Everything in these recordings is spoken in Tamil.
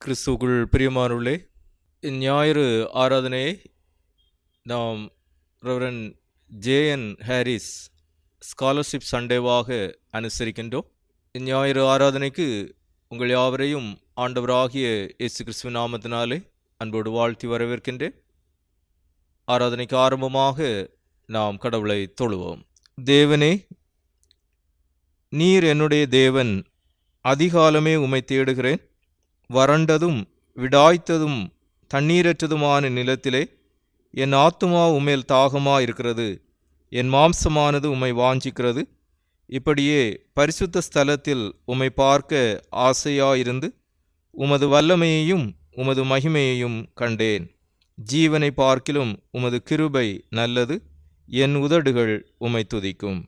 கிறிஸ்துவுக்குள் பிரியமானவர்களே, இந்ஞாயிறு ஆராதனையை நாம் ரெவரன் ஜே.என். ஹாரிஸ் ஸ்காலர்ஷிப் சண்டேவாக அனுசரிக்கின்றோம். இந்ஞாயிறு ஆராதனைக்கு உங்கள் யாவரையும் ஆண்டவராகிய இயேசு கிறிஸ்துவின் நாமத்தினாலே அன்போடு வாழ்த்தி வரவேற்கின்றேன். ஆராதனைக்கு ஆரம்பமாக நாம் கடவுளை தொழுவோம். தேவனே, நீர் என்னுடைய தேவன், அதிகாலமே உம்மை தேடுகிறேன். வறண்டதும் விடாய்த்ததும் தண்ணீரற்றதுமான நிலத்திலே என் ஆத்துமா உம்மேல் தாகமாயிருக்கிறது, என் மாம்சமானது உம்மை வாஞ்சிக்கிறது. இப்படியே பரிசுத்த ஸ்தலத்தில் உம்மை பார்க்க ஆசையாயிருந்து உமது வல்லமையையும் உமது மகிமையையும் கண்டேன். ஜீவனை பார்க்கிலும் உமது கிருபை நல்லது, என் உதடுகள் உம்மை துதிக்கும்.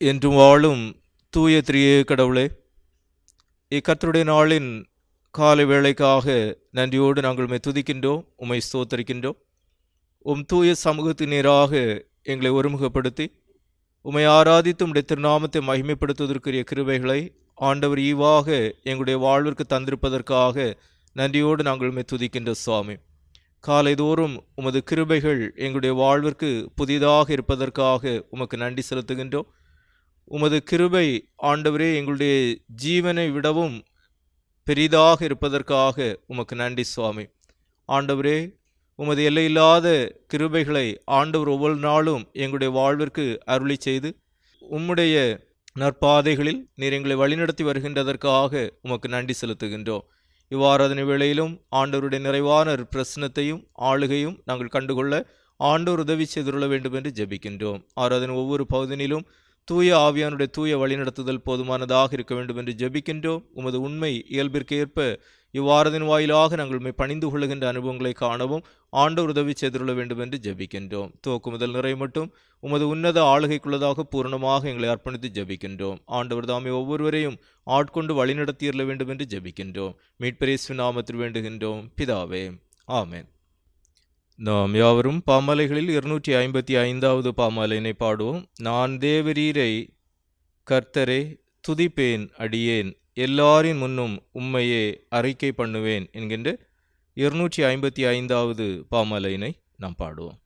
என்றும் வாழும் தூய திரியே கடவுளே, இக்கர்த்தருடைய நாளின் காலை வேளைக்காக நன்றியோடு நாங்கள் உம்மை துதிக்கின்றோம், உம்மை ஸ்தோத்தரிக்கின்றோம். உம் தூய சமூகத்தின் நேராக எங்களை ஒருமுகப்படுத்தி உம்மை ஆராதித்து உம்முடைய திருநாமத்தை மகிமைப்படுத்துவதற்குரிய கிருபைகளை ஆண்டவர் ஈவாக எங்களுடைய வாழ்விற்கு தந்திருப்பதற்காக நன்றியோடு நாங்கள் உம்மை துதிக்கின்ற சுவாமி. காலைதோறும் உமது கிருபைகள் எங்களுடைய வாழ்விற்கு புதிதாக இருப்பதற்காக உமக்கு நன்றி செலுத்துகின்றோம். உமது கிருபை ஆண்டவரே எங்களுடைய ஜீவனை விடவும் பெரிதாக இருப்பதற்காக உமக்கு நன்றி சுவாமி. ஆண்டவரே, உமது எல்லையில்லாத கிருபைகளை ஆண்டவர் ஒவ்வொரு நாளும் எங்களுடைய வாழ்விற்கு அருளி செய்து உம்முடைய நற்பாதைகளில் நீர் எங்களை வழிநடத்தி வருகின்றதற்காக உமக்கு நன்றி செலுத்துகின்றோம். இவ்வாராதனை வேளையிலும் ஆண்டவருடைய நிறைவான பிரசனத்தையும் ஆளுகையும் நாங்கள் கண்டுகொள்ள ஆண்டவர் உதவி செய்துள்ள வேண்டும் என்று ஜெபிக்கின்றோம். ஆராதனை ஒவ்வொரு பகுதியிலும் தூய ஆவியானுடைய தூய வழிநடத்துதல் போதுமானதாக இருக்க வேண்டும் என்று ஜெபிக்கின்றோம். உமது உண்மை இயல்பிற்கு ஏற்ப இவ்வாரத்தின் வாயிலாக நாங்கள் உண்மை பணிந்து கொள்ளுகின்ற அனுபவங்களை காணவும் ஆண்டவர் உதவி செய்துள்ள வேண்டும் என்று ஜெபிக்கின்றோம். துவக்கு முதல் நிறை மட்டும் உமது உன்னத ஆளுகைக்குள்ளதாக பூர்ணமாக எங்களை அர்ப்பணித்து ஜெபிக்கின்றோம். ஆண்டவர் தாமே ஒவ்வொருவரையும் ஆட்கொண்டு வழிநடத்தியிருக்க வேண்டும் என்று ஜெபிக்கின்றோம். மீட்பர் இயேசுவின் நாமத்தில் வேண்டுகின்றோம் பிதாவே, ஆமென். நாம் யாவரும் பாமாலைகளில் 255வது பாமாலையினை பாடுவோம். நான் தேவரீரை கர்த்தரே துதிப்பேன் அடியேன், எல்லாரின் முன்னும் உம்மையே அறிக்கை பண்ணுவேன் என்கின்ற 255வது பாமாலையினை நாம் பாடுவோம்.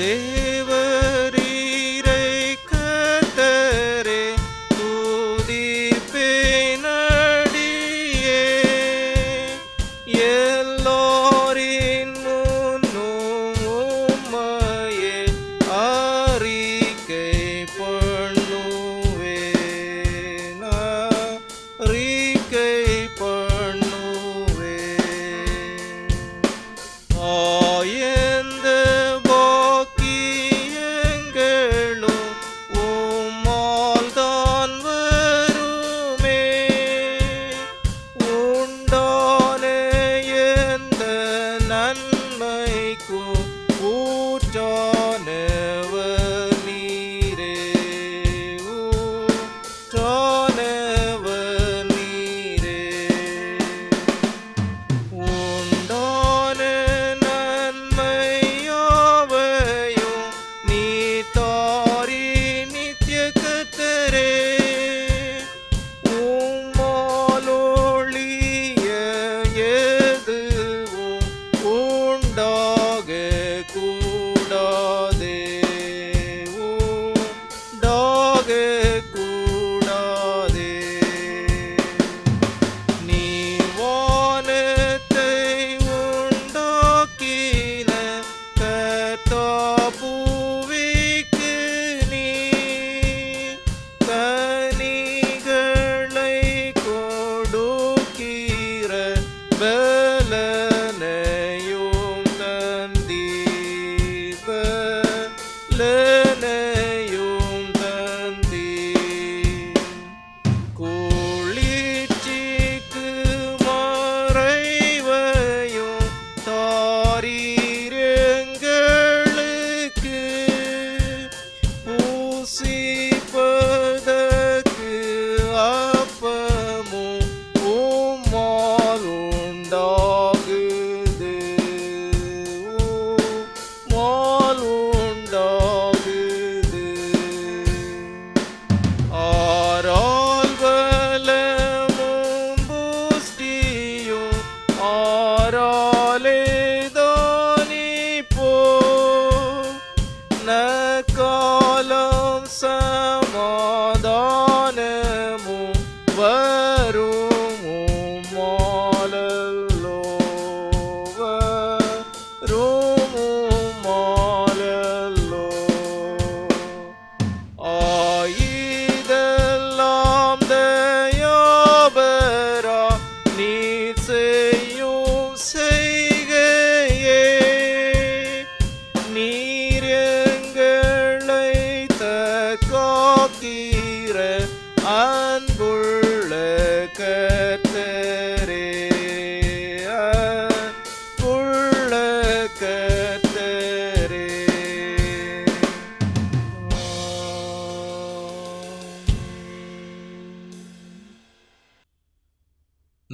தேவரீரை கர்த்தரே துதிப்பேன்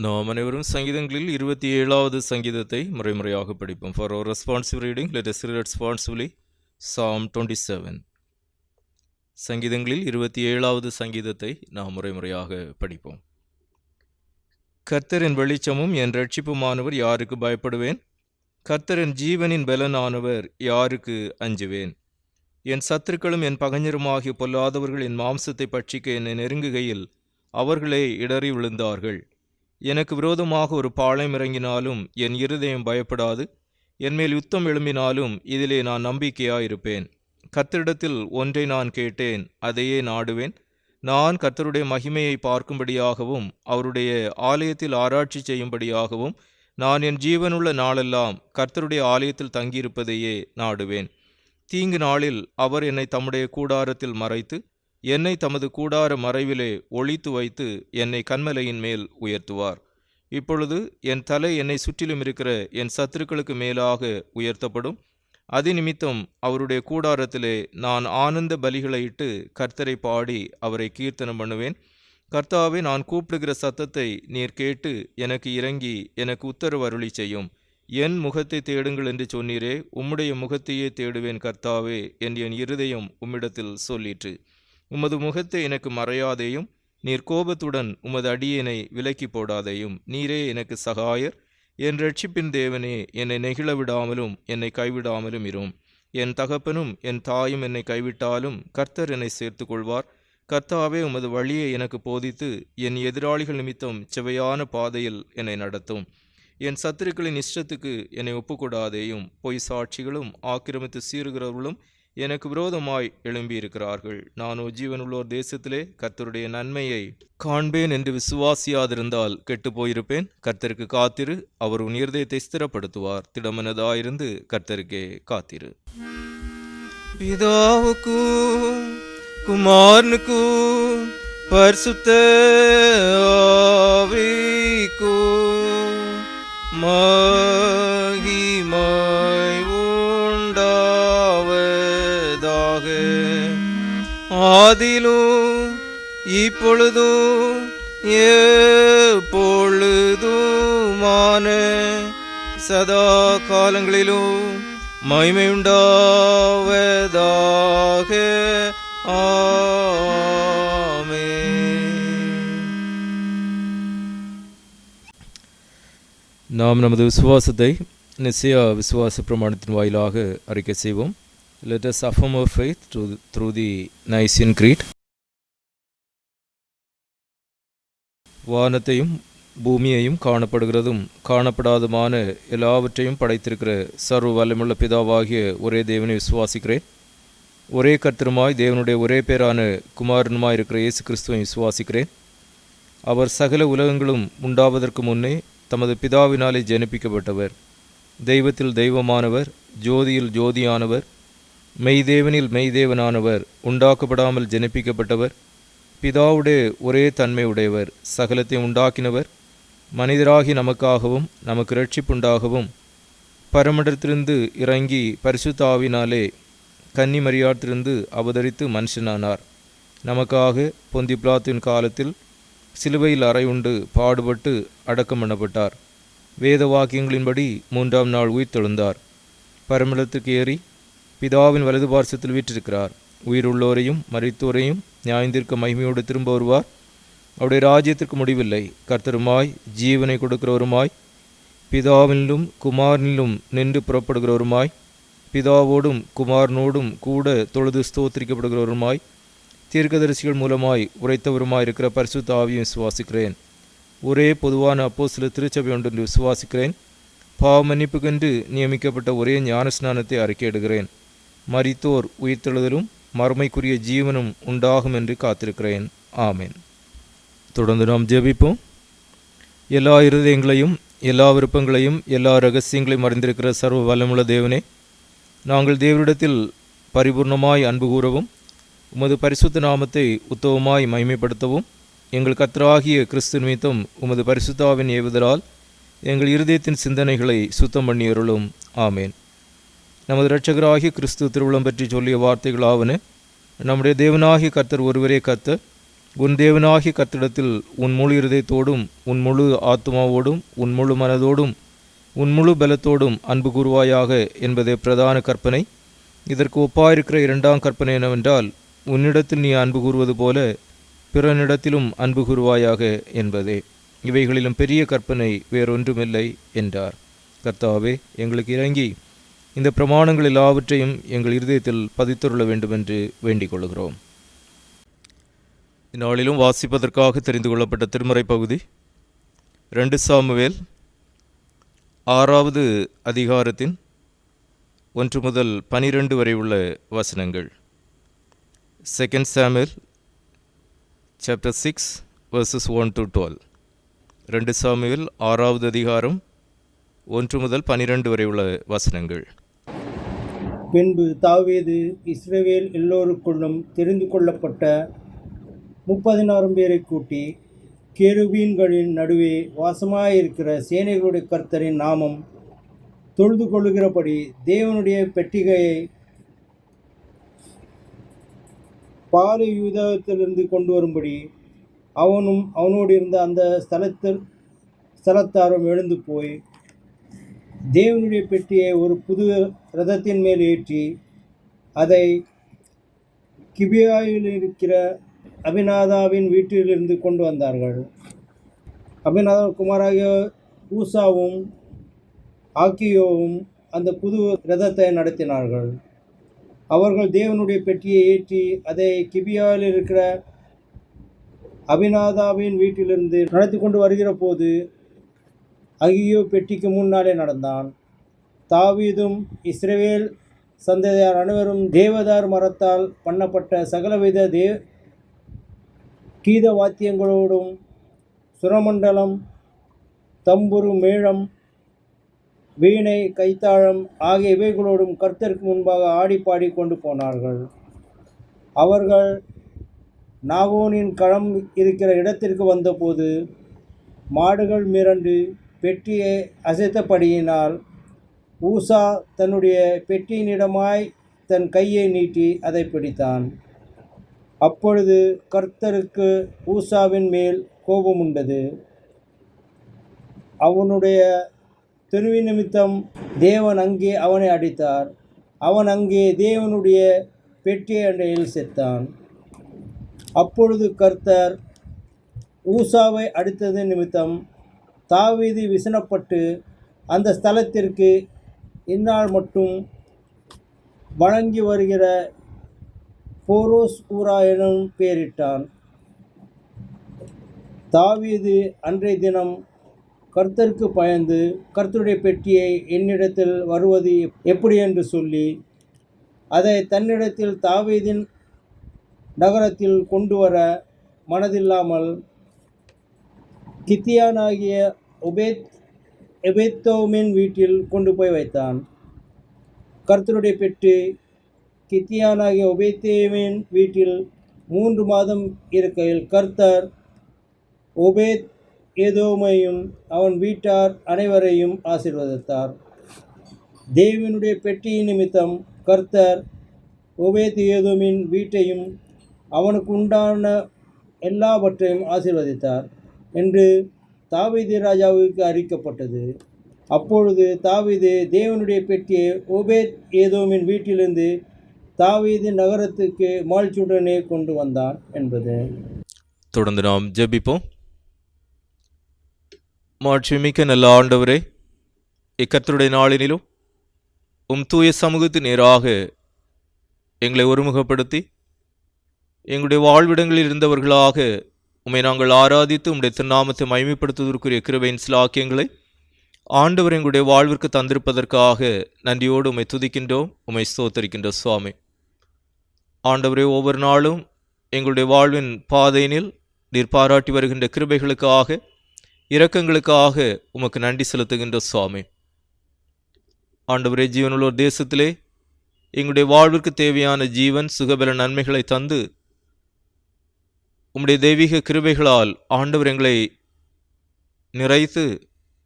நாம் அனைவரும் சங்கீதங்களில் 27வது சங்கீதத்தை முறைமுறையாக படிப்போம். For our responsive reading, let us read responsively Psalm 27. சங்கீதங்களில் 27வது சங்கீதத்தை நாம் முறைமுறையாக படிப்போம். கர்த்தர் என் வெளிச்சமும் என் இரட்சிப்புமானவர், யாருக்கு பயப்படுவேன்? கர்த்தர் என் ஜீவனின் பலனானவர், யாருக்கு அஞ்சுவேன்? என் சத்துருக்களும் என் பகைஞருமாகிய பொல்லாதவர்கள் என் மாம்சத்தை பட்சிக்க என்னை நெருங்குகையில் அவர்களே இடறி விழுந்தார்கள். எனக்கு விரோதமாக ஒரு பாளையம் இறங்கினாலும் என் இருதயம் பயப்படாது. என்மேல் யுத்தம் எழும்பினாலும் இதிலே நான் நம்பிக்கையாயிருப்பேன். கர்த்தரிடத்தில் ஒன்றை நான் கேட்டேன், அதையே நாடுவேன். நான் கர்த்தருடைய மகிமையை பார்க்கும்படியாகவும் அவருடைய ஆலயத்தில் ஆராய்ச்சி செய்யும்படியாகவும் நான் என் ஜீவனுள்ள நாளெல்லாம் கர்த்தருடைய ஆலயத்தில் தங்கியிருப்பதையே நாடுவேன். தீங்கு நாளில் அவர் என்னை தம்முடைய கூடாரத்தில் மறைத்து என்னை தமது கூடார மறைவிலே ஒளித்து வைத்து என்னை கன்மலையின் மேல் உயர்த்துவார். இப்பொழுது என் தலை என்னை சுற்றிலும் இருக்கிற என் சத்துருக்களுக்கு மேலாக உயர்த்தப்படும். அது நிமித்தம் அவருடைய கூடாரத்திலே நான் ஆனந்த பலிகளை இட்டு கர்த்தரை பாடி அவரை கீர்த்தனம் பண்ணுவேன். கர்த்தாவே, நான் கூப்பிடுகிற சத்தத்தை நீர் கேட்டு எனக்கு இறங்கி எனக்கு உத்தரவு அருளி செய்யும். என் முகத்தை தேடுங்கள் என்று சொன்னீரே, உம்முடைய முகத்தையே தேடுவேன் கர்த்தாவே என்று என் இருதயம் உம்மிடத்தில் சொல்லிற்று. உமது முகத்தை எனக்கு மறையாதேயும், நீர் கோபத்துடன் உமது அடியேனை விலக்கி போடாதேயும். நீரே எனக்கு சகாயர், என் இரட்சிப்பின் தேவனே, என்னை நெகிழ விடாமலும் என்னை கைவிடாமலும் இரும். என் தகப்பனும் என் தாயும் என்னை கைவிட்டாலும் கர்த்தர் என்னை சேர்த்து கொள்வார். கர்த்தாவே, உமது வழியை எனக்கு போதித்து என் எதிராளிகள் நிமித்தம் செவையான பாதையில் என்னை நடத்தும். என் சத்துருக்களின் இஷ்டத்துக்கு என்னை ஒப்புக்கொடாதேயும். பொய் சாட்சிகளும் ஆக்கிரமித்து சீறுகிறவர்களும் எனக்கு விரோதமாய் எழும்பியிருக்கிறார்கள். நானோ ஜீவனுள்ளோர் தேசத்திலே கர்த்தருடைய நன்மையை காண்பேன் என்று விசுவாசியாதிருந்தால் கெட்டு போயிருப்பேன். கர்த்தருக்கு காத்திரு, அவர் உன் இருதயத்தை ஸ்திரப்படுத்துவார். திடமனதாயிருந்து கர்த்தருக்கே காத்திரு. பிதாவுக்கும் குமாரனுக்கும் பரிசுத்த ஆவிக்கும் மகிமை உண்டாகுக. ஆதிலும் இப்பொழுதும் எப்பொழுதுமான சதா காலங்களிலும் மகிமையுண்டாவதாக. நாம் நமது விசுவாசத்தை நிச்சய விசுவாச பிரமாணத்தின் வாயிலாக அறிக்கை செய்வோம். Let us affirm our faith through the Nicene Creed. வானத்தையும் பூமியையும் காணப்படுகிறதும் காணப்படாதுமான எல்லாவற்றையும் படைத்திருக்கிற சர்வ வல்லமுள்ள பிதாவாகிய ஒரே தேவனை விசுவாசிக்கிறேன். ஒரே கர்த்தருமாய் தேவனுடைய ஒரே பேரான குமாரனுமாய் இருக்கிற இயேசு கிறிஸ்துவை விசுவாசிக்கிறேன். அவர் சகல உலகங்களும் உண்டாவதற்கு முன்னே தமது பிதாவினாலே ஜனிப்பிக்கப்பட்டவர். தெய்வத்தில் தெய்வமானவர், ஜோதியில் ஜோதியானவர், மெய்தேவனில் மெய்தேவனானவர், உண்டாக்கப்படாமல் ஜனிப்பிக்கப்பட்டவர், பிதாவுடைய ஒரே தன்மை உடையவர், சகலத்தை உண்டாக்கினவர், மனிதராகி நமக்காகவும் நமக்கு இரட்சிப்புண்டாகவும் பரமண்டத்திலிருந்து இறங்கி பரிசுத்த ஆவினாலே கன்னி மரியாத்திலிருந்து அவதரித்து மனுஷனானார். நமக்காக பொந்தி பிலாத்தின் காலத்தில் சிலுவையில் அறையுண்டு பாடுபட்டு அடக்கம் பண்ணப்பட்டார். வேத வாக்கியங்களின்படி 3ஆம் நாள் உயிர்த்தெழுந்தார். பரமண்டலத்துக்கு ஏறி பிதாவின் வலது பார்சத்தில் வீற்றிருக்கிறார். உயிருள்ளோரையும் மரித்தோரையும் நியாயந்திருக்க மகிமையோடு திரும்ப வருவார். அவருடைய ராஜ்யத்திற்கு முடிவில்லை. கர்த்தருமாய் ஜீவனை கொடுக்கிறவருமாய் பிதாவினிலும் குமாரனிலும் நின்று புறப்படுகிறவருமாய் பிதாவோடும் குமாரனோடும் கூட தொழுது ஸ்தோத்திரிக்கப்படுகிறவருமாய் தீர்க்கதரிசிகள் மூலமாய் உரைத்தவருமாய் இருக்கிற பரிசுத்த ஆவியை விசுவாசிக்கிறேன். ஒரே பொதுவான அப்போஸ்தல திருச்சபை ஒன்று விசுவாசிக்கிறேன். பாவ மன்னிப்புக்கென்று நியமிக்கப்பட்ட ஒரே ஞானஸ்நானத்தை அறிக்கையிடுகிறேன். மரித்தோர் உயிர்த்தெழுதலும் மறுமைக்குரிய ஜீவனும் உண்டாகும் என்று காத்திருக்கிறேன். ஆமேன். தொடர்ந்து நாம் ஜெபிப்போம். எல்லா இருதயங்களையும் எல்லா விருப்பங்களையும் எல்லா இரகசியங்களையும் அறிந்திருக்கிற சர்வ வல்லமுள்ள தேவனே, நாங்கள் தேவனிடத்தில் பரிபூர்ணமாய் அன்பு கூறவும் உமது பரிசுத்த நாமத்தை உத்தவமாய் மகிமைப்படுத்தவும் எங்கள் கர்த்தராகிய கிறிஸ்து நிமித்தம் உமது பரிசுத்தாவின் ஏவுதலால் எங்கள் இருதயத்தின் சிந்தனைகளை சுத்தம் பண்ணி அருளும். ஆமேன். நமது இரட்சகராகிய கிறிஸ்து திருவுளம் பற்றி சொல்லிய வார்த்தைகளாவன: நம்முடைய தேவனாகிய கர்த்தர் ஒருவரே கர்த்தர். உன் தேவனாகிய கர்த்தரிடத்தில் உன் முழு இருதயத்தோடும் உன் முழு ஆத்மாவோடும் உன் முழு மனதோடும் உன் முழு பலத்தோடும் அன்பு கூறுவாயாக என்பதே பிரதான கற்பனை. இதற்கு ஒப்பாயிருக்கிற 2ஆம் கற்பனை என்னவென்றால், உன்னிடத்தில் நீ அன்பு கூறுவது போல பிறனிடத்திலும் அன்பு கூறுவாயாக என்பதே. இவைகளிலும் பெரிய கற்பனை வேறொன்றுமில்லை என்றார். கர்த்தாவே, எங்களுக்கு இறங்கி இந்த பிரமாணங்கள் எல்லாவற்றையும் எங்கள் இருதயத்தில் பதித்தருள வேண்டுமென்று வேண்டிக் கொள்கிறோம். இந்நாளிலும் வாசிப்பதற்காக தெரிந்து கொள்ளப்பட்ட திருமறை பகுதி 2 சாமுவேல் 6வது அதிகாரத்தின் 1 முதல் 12 வரை உள்ள வசனங்கள். 2 Samuel chapter 6 verses 1 to 12. 2 Samuel 6வது அதிகாரம் 1 முதல் 12 வரை உள்ள வசனங்கள். பின்பு தாவீது இஸ்ரவேல் எல்லோருக்குள்ளும் தெரிந்து கொள்ளப்பட்ட 30,000 பேரை கூட்டி, கேருபீன்களின் நடுவே வாசமாயிருக்கிற சேனைகளுடைய கர்த்தரின் நாமம் தொழுது கொள்ளுகிறபடி தேவனுடைய பெட்டிகையை பாலை யூதத்திலிருந்து கொண்டு வரும்படி அவனும் அவனோடு இருந்த அந்த ஸ்தலத்தாரும் எழுந்து போய் தேவனுடைய பெட்டியை ஒரு புது ரதத்தின் மேல் ஏற்றி அதை கிபியாவில் இருக்கிற அபிநாதாவின் வீட்டிலிருந்து கொண்டு வந்தார்கள். அபிநாதா குமாராகிய ஊசாவும் ஆக்கியோவும் அந்த புது ரதத்தை நடத்தினார்கள். அவர்கள் தேவனுடைய பெட்டியை ஏற்றி அதை கிபியாவில் இருக்கிற அபிநாதாவின் வீட்டிலிருந்து நடத்தி கொண்டு வருகிற போது அகியோ பெட்டிக்கு முன்னாலே நடந்தான். தாவீதும் இஸ்ரவேல் சந்ததியார் அனைவரும் தேவதார் மரத்தால் பண்ணப்பட்ட சகலவித கீத வாத்தியங்களோடும் சுரமண்டலம், தம்புரு, மேளம், வீணை, கைத்தாளம் ஆகிய இவைகளோடும் கர்த்தருக்கு முன்பாக ஆடிப்பாடி கொண்டு போனார்கள். அவர்கள் நாகோனின் களம் இருக்கிற இடத்திற்கு வந்தபோது மாடுகள் மிரண்டு பெட்டியை அசைத்தபடியினால் ஊசா தன்னுடைய பெட்டியினிடமாய் தன் கையை நீட்டி அதை பிடித்தான். அப்பொழுது கர்த்தருக்கு ஊசாவின் மேல் கோபம் உண்டது. அவனுடைய துணிவு நிமித்தம் தேவன் அங்கே அவனை அடித்தார். அவன் அங்கே தேவனுடைய பெட்டி அண்டையில் செத்தான். அப்பொழுது கர்த்தர் ஊசாவை அடித்தது நிமித்தம் தாவீது விசனப்பட்டு அந்த ஸ்தலத்திற்கு இந்நாள் மட்டும் வழங்கி வருகிற போரோஸ் ஊரா எனும் பெயரிட்டான். தாவீது அன்றைய தினம் கர்த்தருக்கு பயந்து கர்த்தருடைய பெட்டியை என்னிடத்தில் வருவது எப்படி என்று சொல்லி அதை தன்னிடத்தில் தாவீதின் நகரத்தில் கொண்டு வர மனதில்லாமல் கித்தியானாகிய எபேத்தோமின் வீட்டில் கொண்டு போய் வைத்தான். கர்த்தருடைய பெட்டி கித்தியானாகிய ஒபேத்தேமின் வீட்டில் 3 மாதம் இருக்கையில் கர்த்தர் ஒபேத் ஏதோமையும் அவன் வீட்டார் அனைவரையும் ஆசீர்வதித்தார். தேவனுடைய பெட்டியின் நிமித்தம் கர்த்தர் ஒபேத் ஏதோமின் வீட்டையும் அவனுக்கு உண்டான எல்லாவற்றையும் ஆசீர்வதித்தார் என்று தாவீது ராஜாவுக்கு அறிக்கப்பட்டது. அப்பொழுது தாவீது தேவனுடைய பெட்டியை ஒபேத் ஏதோமின் வீட்டிலிருந்து தாவீது நகரத்துக்கு மாழ்ச்சியுடனே கொண்டு வந்தான் என்பது. தொடர்ந்து நாம் ஜெபிப்போம். மாட்சிமிக்க நல்ல ஆண்டவரே, இக்கர்த்தருடைய நாளினிலும் தூய சமூகத்தின் நேராக எங்களை ஒருமுகப்படுத்தி எங்களுடைய வாழ்விடங்களில் இருந்தவர்களாக உம்மை நாங்கள் ஆராதித்து உம்முடைய திருநாமத்தை மகிமைப்படுத்துவதற்குரிய கிருபையின் சிலாக்கியங்களை ஆண்டவர் எங்களுடைய வாழ்விற்கு தந்திருப்பதற்காக நன்றியோடு உம்மை துதிக்கின்றோம், உம்மை ஸ்தோத்தரிக்கின்றோம். சுவாமி ஆண்டவரே, ஒவ்வொரு நாளும் எங்களுடைய வாழ்வின் பாதையினில் நீர் பாராட்டி வருகின்ற கிருபைகளுக்காக இரக்கங்களுக்காக உமக்கு நன்றி செலுத்துகின்ற சுவாமி. ஆண்டவரே, ஜீவனுள்ளோர் தேசத்திலே எங்களுடைய வாழ்விற்கு தேவையான ஜீவன் சுகபல நன்மைகளை தந்து உம்முடைய தெய்வீக கிருபைகளால் ஆண்டவர் எங்களை நிறைத்து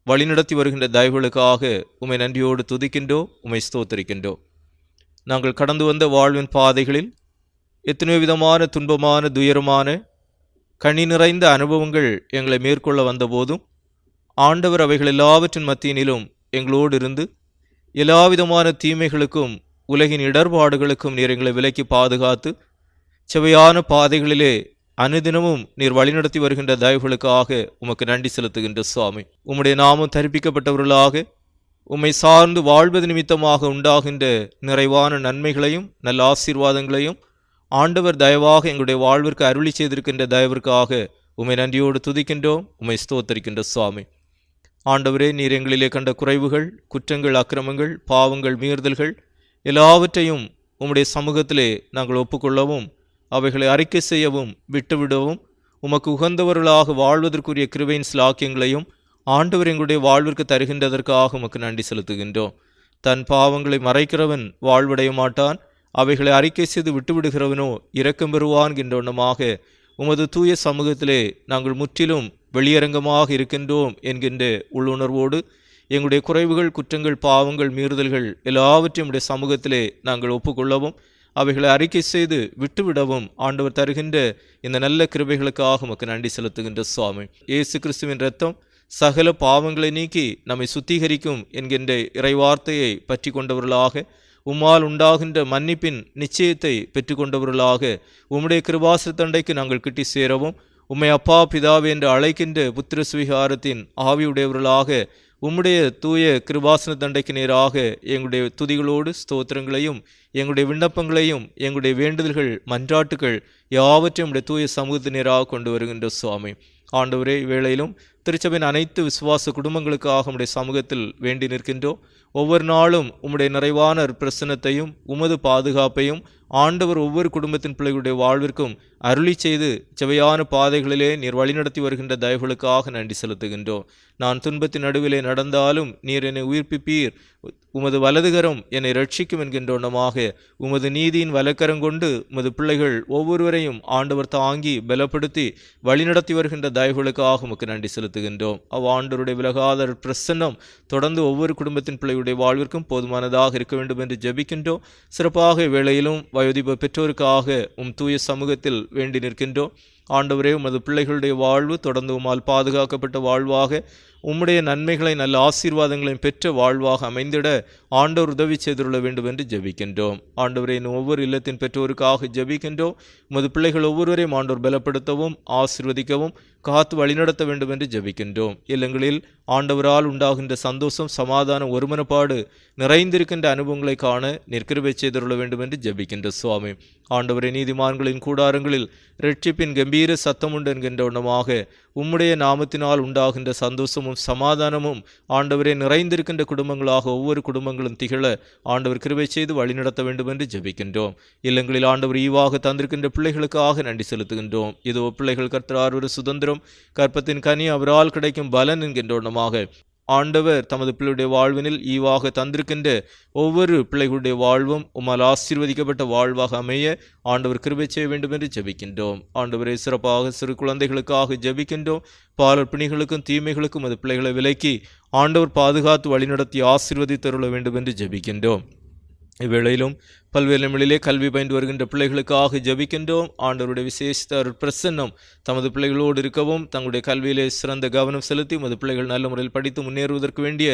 வழிநடத்தி வருகின்ற தயவுகளுக்காக உம்மை நன்றியோடு துதிக்கின்றோம், உம்மை ஸ்தோத்தரிக்கின்றோம். நாங்கள் கடந்து வந்த வாழ்வின் பாதைகளில் எத்தனையோ விதமான துன்பமான துயரமான கனி நிறைந்த அனுபவங்கள் எங்களை மேற்கொள்ள வந்தபோதும் ஆண்டவர் அவைகள் எல்லாவற்றின் மத்தியினிலும் எங்களோடு இருந்து எல்லாவிதமான தீமைகளுக்கும் உலகின் இடர்பாடுகளுக்கும் நீர் எங்களை விலக்கி பாதுகாத்து செவையான பாதைகளிலே அனுதினமும் நீர் வழிநடத்தி வருகின்ற தயவுகளுக்காக உமக்கு நன்றி செலுத்துகின்ற சுவாமி. உம்முடைய நாமம் தரிப்பிக்கப்பட்டவர்களாக உம்மை சார்ந்து வாழ்வது நிமித்தமாக உண்டாகின்ற நிறைவான நன்மைகளையும் நல்ல ஆசீர்வாதங்களையும் ஆண்டவர் தயவாக எங்களுடைய வாழ்விற்கு அருளி செய்திருக்கின்ற தயவிற்காக உம்மை நன்றியோடு துதிக்கின்றோம், உம்மை ஸ்தோத்தரிக்கின்ற சுவாமி. ஆண்டவரே, நீர் எங்களிலே கண்ட குறைவுகள், குற்றங்கள், அக்கிரமங்கள், பாவங்கள், மீறுதல்கள் எல்லாவற்றையும் உம்முடைய சமூகத்திலே நாங்கள் ஒப்புக்கொள்ளவும் அவைகளை அறிக்கை செய்யவும் விட்டுவிடவும் உமக்கு உகந்தவர்களாக வாழ்வதற்குரிய கிருபையின் சிலாக்கியங்களையும் ஆண்டவர் எங்களுடைய வாழ்விற்கு தருகின்றதற்காக உமக்கு நன்றி செலுத்துகின்றோம். தன் பாவங்களை மறைக்கிறவன் வாழ்வடைய மாட்டான், அவைகளை அறிக்கை செய்து விட்டுவிடுகிறவனோ இரக்கம் பெறுவான் என்ற வண்ணமாக உமது தூய சமூகத்திலே நாங்கள் முற்றிலும் வெளியரங்கமாக இருக்கின்றோம் என்கின்ற உள்ளுணர்வோடு எங்களுடைய குறைவுகள், குற்றங்கள், பாவங்கள், மீறுதல்கள் எல்லாவற்றையும் உடைய சமூகத்திலே நாங்கள் ஒப்புக்கொள்ளவும் அவைகளை அறிக்கை செய்து விட்டுவிடவும் ஆண்டவர் தருகின்ற இந்த நல்ல கிருபைகளுக்காக உமக்கு நன்றி செலுத்துகின்ற சுவாமி. இயேசு கிறிஸ்துவின் இரத்தம் சகல பாவங்களை நீக்கி நம்மை சுத்திகரிக்கும் என்கின்ற இறைவார்த்தையை பற்றி கொண்டவர்களாக உம்மால் உண்டாகின்ற மன்னிப்பின் நிச்சயத்தை பெற்றுக்கொண்டவர்களாக உம்முடைய கிருபாசன தண்டைக்கு நாங்கள் கிட்டி சேரவும் உம்மை அப்பா பிதாவே என்று அழைக்கின்ற புத்திர சுவிகாரத்தின் ஆவியுடையவர்களாக உம்முடைய தூய கிருபாசன தண்டைக்கு நேராக எங்களுடைய துதிகளோடு ஸ்தோத்திரங்களையும் எங்களுடைய விண்ணப்பங்களையும் எங்களுடைய வேண்டுதல்கள், மன்றாட்டுகள் யாவற்றையும் உடைய தூய சமூகத்து நேராக கொண்டு வருகின்ற சுவாமி. ஆண்டவரே, இவ்வேளையிலும் திருச்சபையின் அனைத்து விசுவாச குடும்பங்களுக்காக உம்முடைய சமூகத்தில் வேண்டி நிற்கின்றோம். ஒவ்வொரு நாளும் உம்முடைய நிறைவான பிரசன்னத்தையும் உமது பாதுகாப்பையும் ஆண்டவர் ஒவ்வொரு குடும்பத்தின் பிள்ளைகளுடைய வாழ்விற்கும் அருளி செய்து செவையான பாதைகளிலே நீர் வழிநடத்தி வருகின்ற தயவுகளுக்காக நன்றி செலுத்துகின்றோம். நான் துன்பத்தின் நடுவிலே நடந்தாலும் நீர் என்னை உயிர்ப்பிப்பீர், உமது வலதுகரம் என்னை ரட்சிக்கும் என்கின்றோண்டமாக உமது நீதியின் வலக்கரம் கொண்டு உமது பிள்ளைகள் ஒவ்வொருவரையும் ஆண்டவர் தாங்கி பலப்படுத்தி வழிநடத்தி வருகின்ற தயவுகளுக்காக உமக்கு நன்றி செலுத்துகின்றோம். ஆண்டவருடைய விலகாத பிரசன்னம் தொடர்ந்து ஒவ்வொரு குடும்பத்தின் பிள்ளைகளுடைய வாழ்விற்கும் போதுமானதாக இருக்க வேண்டும் என்று ஜெபிக்கின்றோம். சிறப்பாக வேளையிலும் வயோதிப பெற்றோருக்காக தூய சமூகத்தில் வேண்டி நிற்கின்றோம். ஆண்டவரே, உமது பிள்ளைகளுடைய வாழ்வு தொடர்ந்து உம்மால் பாதுகாக்கப்பட்ட வாழ்வாக, உம்முடைய நன்மைகளை நல்ல ஆசீர்வாதங்களையும் பெற்ற வாழ்வாக அமைந்திட ஆண்டவர் உதவி செய்துள்ள வேண்டும் என்று ஜெபிக்கின்றோம். ஆண்டவரே, இன்னும் ஒவ்வொரு இல்லத்தின் பெற்றோருக்காக ஜெபிக்கின்றோம். உமது பிள்ளைகள் ஒவ்வொருவரையும் ஆண்டவர் பலப்படுத்தவும் ஆசீர்வதிக்கவும் காத்து வழிநடத்த வேண்டும் என்று ஜெபிக்கின்றோம். இல்லங்களில் ஆண்டவரால் உண்டாகின்ற சந்தோஷம், சமாதானம், ஒருமனப்பாடு நிறைந்திருக்கின்ற அனுபவங்களை காண கிருபை செய்துள்ள வேண்டும் என்று ஜெபிக்கின்ற சுவாமி. ஆண்டவரே, நீதிமான்களின் கூடாரங்களில் இரட்சிப்பின் கம்பீர சத்தம் உண்டு என்கின்ற ஒன்றமாக உம்முடைய நாமத்தினால் உண்டாகின்ற சந்தோஷமும் சமாதானமும் ஆண்டவரே நிறைந்திருக்கின்ற குடும்பங்களாக ஒவ்வொரு குடும்பங்களும் திகழ ஆண்டவர் கிருபை செய்து வழிநடத்த வேண்டும் என்று ஜெபிக்கின்றோம். இல்லங்களில் ஆண்டவர் ஈவாக தந்திருக்கின்ற பிள்ளைகளுக்காக நன்றி செலுத்துகின்றோம். இதோ பிள்ளைகள் கர்த்தரார் ஒரு சுதந்திரம், கற்பத்தின் கனி அவரால் கிடைக்கும் பலன் என்கின்ற ஒன்றமாக ஆண்டவர் தமது பிள்ளையுடைய வாழ்வினில் ஈவாக தந்திருக்கின்ற ஒவ்வொரு பிள்ளைகளுடைய வாழ்வும் உம்மால் ஆசீர்வதிக்கப்பட்ட வாழ்வாக அமைய ஆண்டவர் கிருபை செய்ய வேண்டும் என்று ஜெபிக்கின்றோம். ஆண்டவரை, சிறப்பாக சிறு குழந்தைகளுக்காக ஜெபிக்கின்றோம். பாலர் பிணிகளுக்கும் தீமைகளுக்கும் அது பிள்ளைகளை விலக்கி ஆண்டவர் பாதுகாத்து வழிநடத்தி ஆசீர்வதித்தருள வேண்டும் என்று ஜெபிக்கின்றோம். இவ்வேளையிலும் பல்வேறு நிலையிலே கல்வி பயின்று வருகின்ற பிள்ளைகளுக்காக ஜெபிக்கின்றோம். ஆண்டவருடைய விசேஷ பிரசன்னம் தமது பிள்ளைகளோடு இருக்கவும், தங்களுடைய கல்வியிலே சிறந்த கவனம் செலுத்தி உமது பிள்ளைகள் நல்ல முறையில் படித்து முன்னேறுவதற்கு வேண்டிய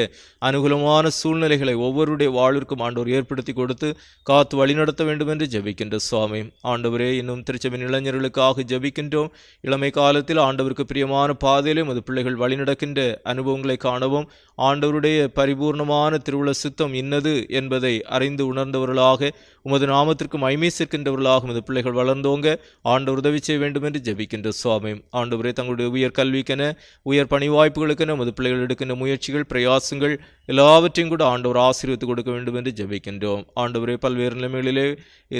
அனுகூலமான சூழ்நிலைகளை ஒவ்வொருடைய வாழ்விற்கும் ஆண்டவர் ஏற்படுத்தி கொடுத்து காத்து வழிநடத்த வேண்டும் என்று ஜெபிக்கின்ற சுவாமி. ஆண்டவரே, இன்னும் திருச்சபையின் இளைஞர்களுக்காக ஜெபிக்கின்றோம். இளமை காலத்தில் ஆண்டவருக்கு பிரியமான பாதையிலே உமது பிள்ளைகள் வழிநடக்கின்ற அனுபவங்களை காணவும், ஆண்டவருடைய பரிபூர்ணமான திருவுள சித்தம் இன்னது என்பதை அறிந்து உணர்ந்தவர்களாக உமது நாமத்திற்கு மகிமை சேர்க்கின்றவர்களாக உமது பிள்ளைகள் வளர்ந்தோங்க ஆண்டவர் உதவி செய்ய வேண்டும் என்று ஜெபிக்கின்ற சுவாமி. ஆண்டவரே, தங்களுடைய உயர் கல்விக்கென, உயர் பணி வாய்ப்புகளுக்கென உமது பிள்ளைகள் எடுக்கின்ற முயற்சிகள், பிரயாசங்கள் எல்லாவற்றையும் கூட ஆண்டவர் ஆசீர்வதித்து கொடுக்க வேண்டும் என்று ஜெபிக்கின்றோம். ஆண்டவரே, பல்வேறு நிலைமைகளிலே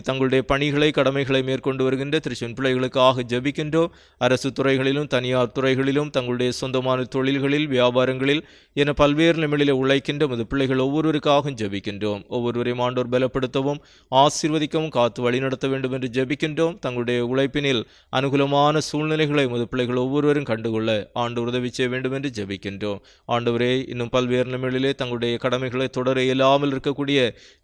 தங்களுடைய பணிகளை, கடமைகளை மேற்கொண்டு வருகின்ற திருச்சின் பிள்ளைகளுக்காக ஜெபிக்கின்றோம். அரசு துறைகளிலும் தனியார் துறைகளிலும் தங்களுடைய சொந்தமான தொழில்களில், வியாபாரங்களில் என பல்வேறு நிலைமைகளிலே உழைக்கின்ற உமது பிள்ளைகள் ஒவ்வொருவருக்காகவும் ஜெபிக்கின்றோம். ஒவ்வொருவரையும் ஆண்டவர் பலப்படுத்தவும் ஆசீர்வதிக்கவும் காத்து வழிநடத்த வேண்டும் என்று ஜெபிக்கின்றோம். தங்களுடைய உழைப்பினில் அனுகூலமான சூழ்நிலைகளை உமது பிள்ளைகள் ஒவ்வொருவரும் கண்டுகொள்ள ஆண்டவர் உதவி செய்ய வேண்டும் என்று ஜெபிக்கின்றோம். ஆண்டவரே, இன்னும் பல்வேறு நிலைமைகளிலே தங்களுடைய கடமைகளை தொடர இயலாமல் இருக்கக்கூடிய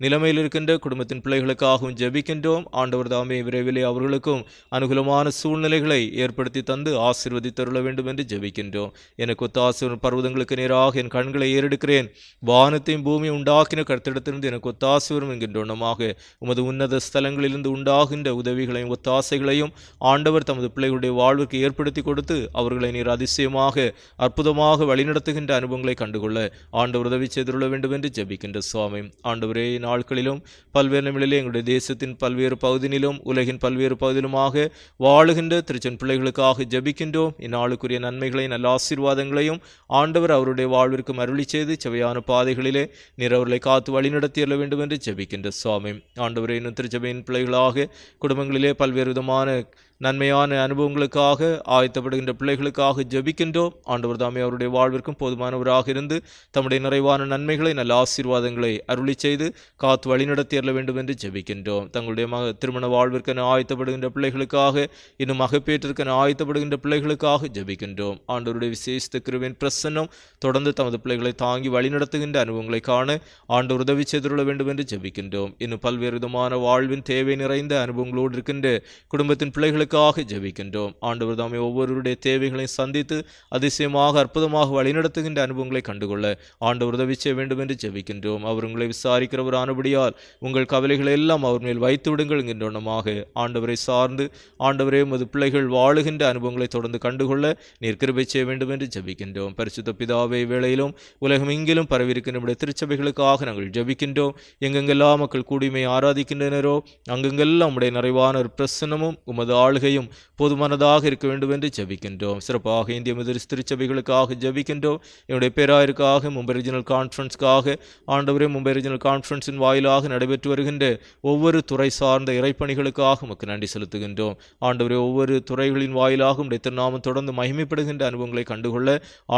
நிலைமையில் இருக்கின்ற குடும்பத்தின் பிள்ளைகளுக்காகவும் ஜெபிக்கின்றோம். ஆண்டவர் தாமே விரைவிலே அவர்களுக்கும் அனுகூலமான சூழ்நிலைகளை ஏற்படுத்தி தந்து ஆசீர்வதித்தருள வேண்டும் என்று ஜெபிக்கின்றோம். எனக்கு ஒத்தாசை பர்வதங்களுக்கு நேராக என் கண்களை ஏறெடுக்கிறேன். வானத்தையும் பூமியை உண்டாக்கின கர்த்தரிடத்திலிருந்து எனக்கு ஒத்தாசை வரும் என்கின்றோமாக உமது உன்னத ஸ்தலங்களிலிருந்து உண்டாகின்ற உதவிகளையும் ஒத்தாசைகளையும் ஆண்டவர் தமது பிள்ளைகளுடைய வாழ்வுக்கு ஏற்படுத்தி கொடுத்து அவர்களை நீர் அதிசயமாக அற்புதமாக வழிநடத்துகின்ற அனுபவங்களை கண்டுகொள்ள ஆண்டவர் உதவி செய்துள்ள வேண்டும் என்று ஜெபிக்கின்ற சுவாமி. ஆண்டவரே, நாட்களிலும் பல்வேறு நிலைகளிலே எங்களுடைய தேசத்தின் பல்வேறு பகுதியிலும் உலகின் பல்வேறு பகுதியிலுமாக வாழுகின்ற திருச்சன் பிள்ளைகளுக்காக ஜெபிக்கின்றோம். இந்நாளுக்குரிய நன்மைகளை, நல்ல ஆசீர்வாதங்களையும் ஆண்டவர் அவருடைய வாழ்விற்கு அருளி செய்து செவையான பாதைகளிலே நீர் அவர்களை காத்து வழிநடத்தியல்ல வேண்டும் என்று ஜெபிக்கின்ற சுவாமி. ஆண்டவரே, இன்னும் திருச்சபையின் பிள்ளைகளாக குடும்பங்களிலே பல்வேறு விதமான நன்மையான அனுபவங்களுக்காக ஆயத்தப்படுகின்ற பிள்ளைகளுக்காக ஜெபிக்கின்றோம். ஆண்டவர் தாமே அவருடைய வாழ்விற்கும் போதுமானவராக இருந்து தம்முடைய நிறைவான நன்மைகளை, நல்ல ஆசீர்வாதங்களை அருளி செய்து காத்து வழிநடத்தி அருள வேண்டும் என்று ஜெபிக்கின்றோம். தங்களுடைய திருமண வாழ்விற்கென ஆயத்தப்படுகின்ற பிள்ளைகளுக்காக, இன்னும் மகப்பேற்றிற்கென ஆயத்தப்படுகின்ற பிள்ளைகளுக்காக ஜெபிக்கின்றோம். ஆண்டவருடைய விசேஷ கிருபையின் பிரசன்னம் தொடர்ந்து தமது பிள்ளைகளை தாங்கி வழிநடத்துகின்ற அனுபவங்களை காண ஆண்டவர் உதவி செய்துள்ள வேண்டும் என்று ஜெபிக்கின்றோம். இன்னும் பல்வேறு விதமான வாழ்வின் தேவை நிறைந்த அனுபவங்களோடு இருக்கின்ற குடும்பத்தின் பிள்ளைகளுக்காக ஜெபிக்கின்றோம். ஆண்டவர் தாமே ஒவ்வொருவருடைய தேவைகளையும் சந்தித்து அதிசயமாக அற்புதமாக வழிநடத்துகின்ற அனுபவங்களை கண்டுகொள்ள ஆண்டவர் உதவி செய்ய வேண்டும் என்று ஜெபிக்கின்றோம். அவர் உங்களை விசாரிக்கிறவர் ஆனபடியால் உங்கள் கவலைகளை எல்லாம் அவர் மேல் வைத்து விடுங்கள் என்கின்றோமாக ஆண்டவரை சார்ந்து ஆண்டவரே உமது பிள்ளைகள் வாழுகின்ற அனுபவங்களை தொடர்ந்து கண்டுகொள்ள நீர் கிருபை செய்ய வேண்டும் என்று ஜெபிக்கின்றோம். பரிசுத்த பிதாவே, வேளையிலும் உலகம் எங்கிலும் பரவியிருக்கின்ற நம்முடைய திருச்சபைகளுக்காக நாங்கள் ஜெபிக்கின்றோம். எங்கெங்கெல்லாம் மக்கள் கூடிமை ஆராதிக்கின்றனரோ அங்கெங்கெல்லாம் உடைய நிறைவான பிரசன்னமும் உமது ஆளுகை ஆளுகையும் போதுமானதாக இருக்க வேண்டும் என்று ஜெபிக்கின்றோம். சிறப்பாக இந்திய மெதடிஸ்ட் திருச்சபைகளுக்காக ஜெபிக்கின்றோம். என்னுடைய பேராயருக்காக, மும்பை ரீஜனல் கான்ஃபரன்ஸ்க்காக, ஆண்டவரே மும்பை ரீஜனல் கான்ஃபரன்ஸின் வாயிலாக நடைபெற்று வருகின்ற ஒவ்வொரு துறை சார்ந்த இறைப்பணிகளுக்காக உமக்கு நன்றி செலுத்துகின்றோம். ஆண்டவரே, ஒவ்வொரு துறைகளின் வாயிலாக உம்முடைய திருநாமம் தொடர்ந்து மகிமைப்படுகின்ற அனுபவங்களை கண்டுகொள்ள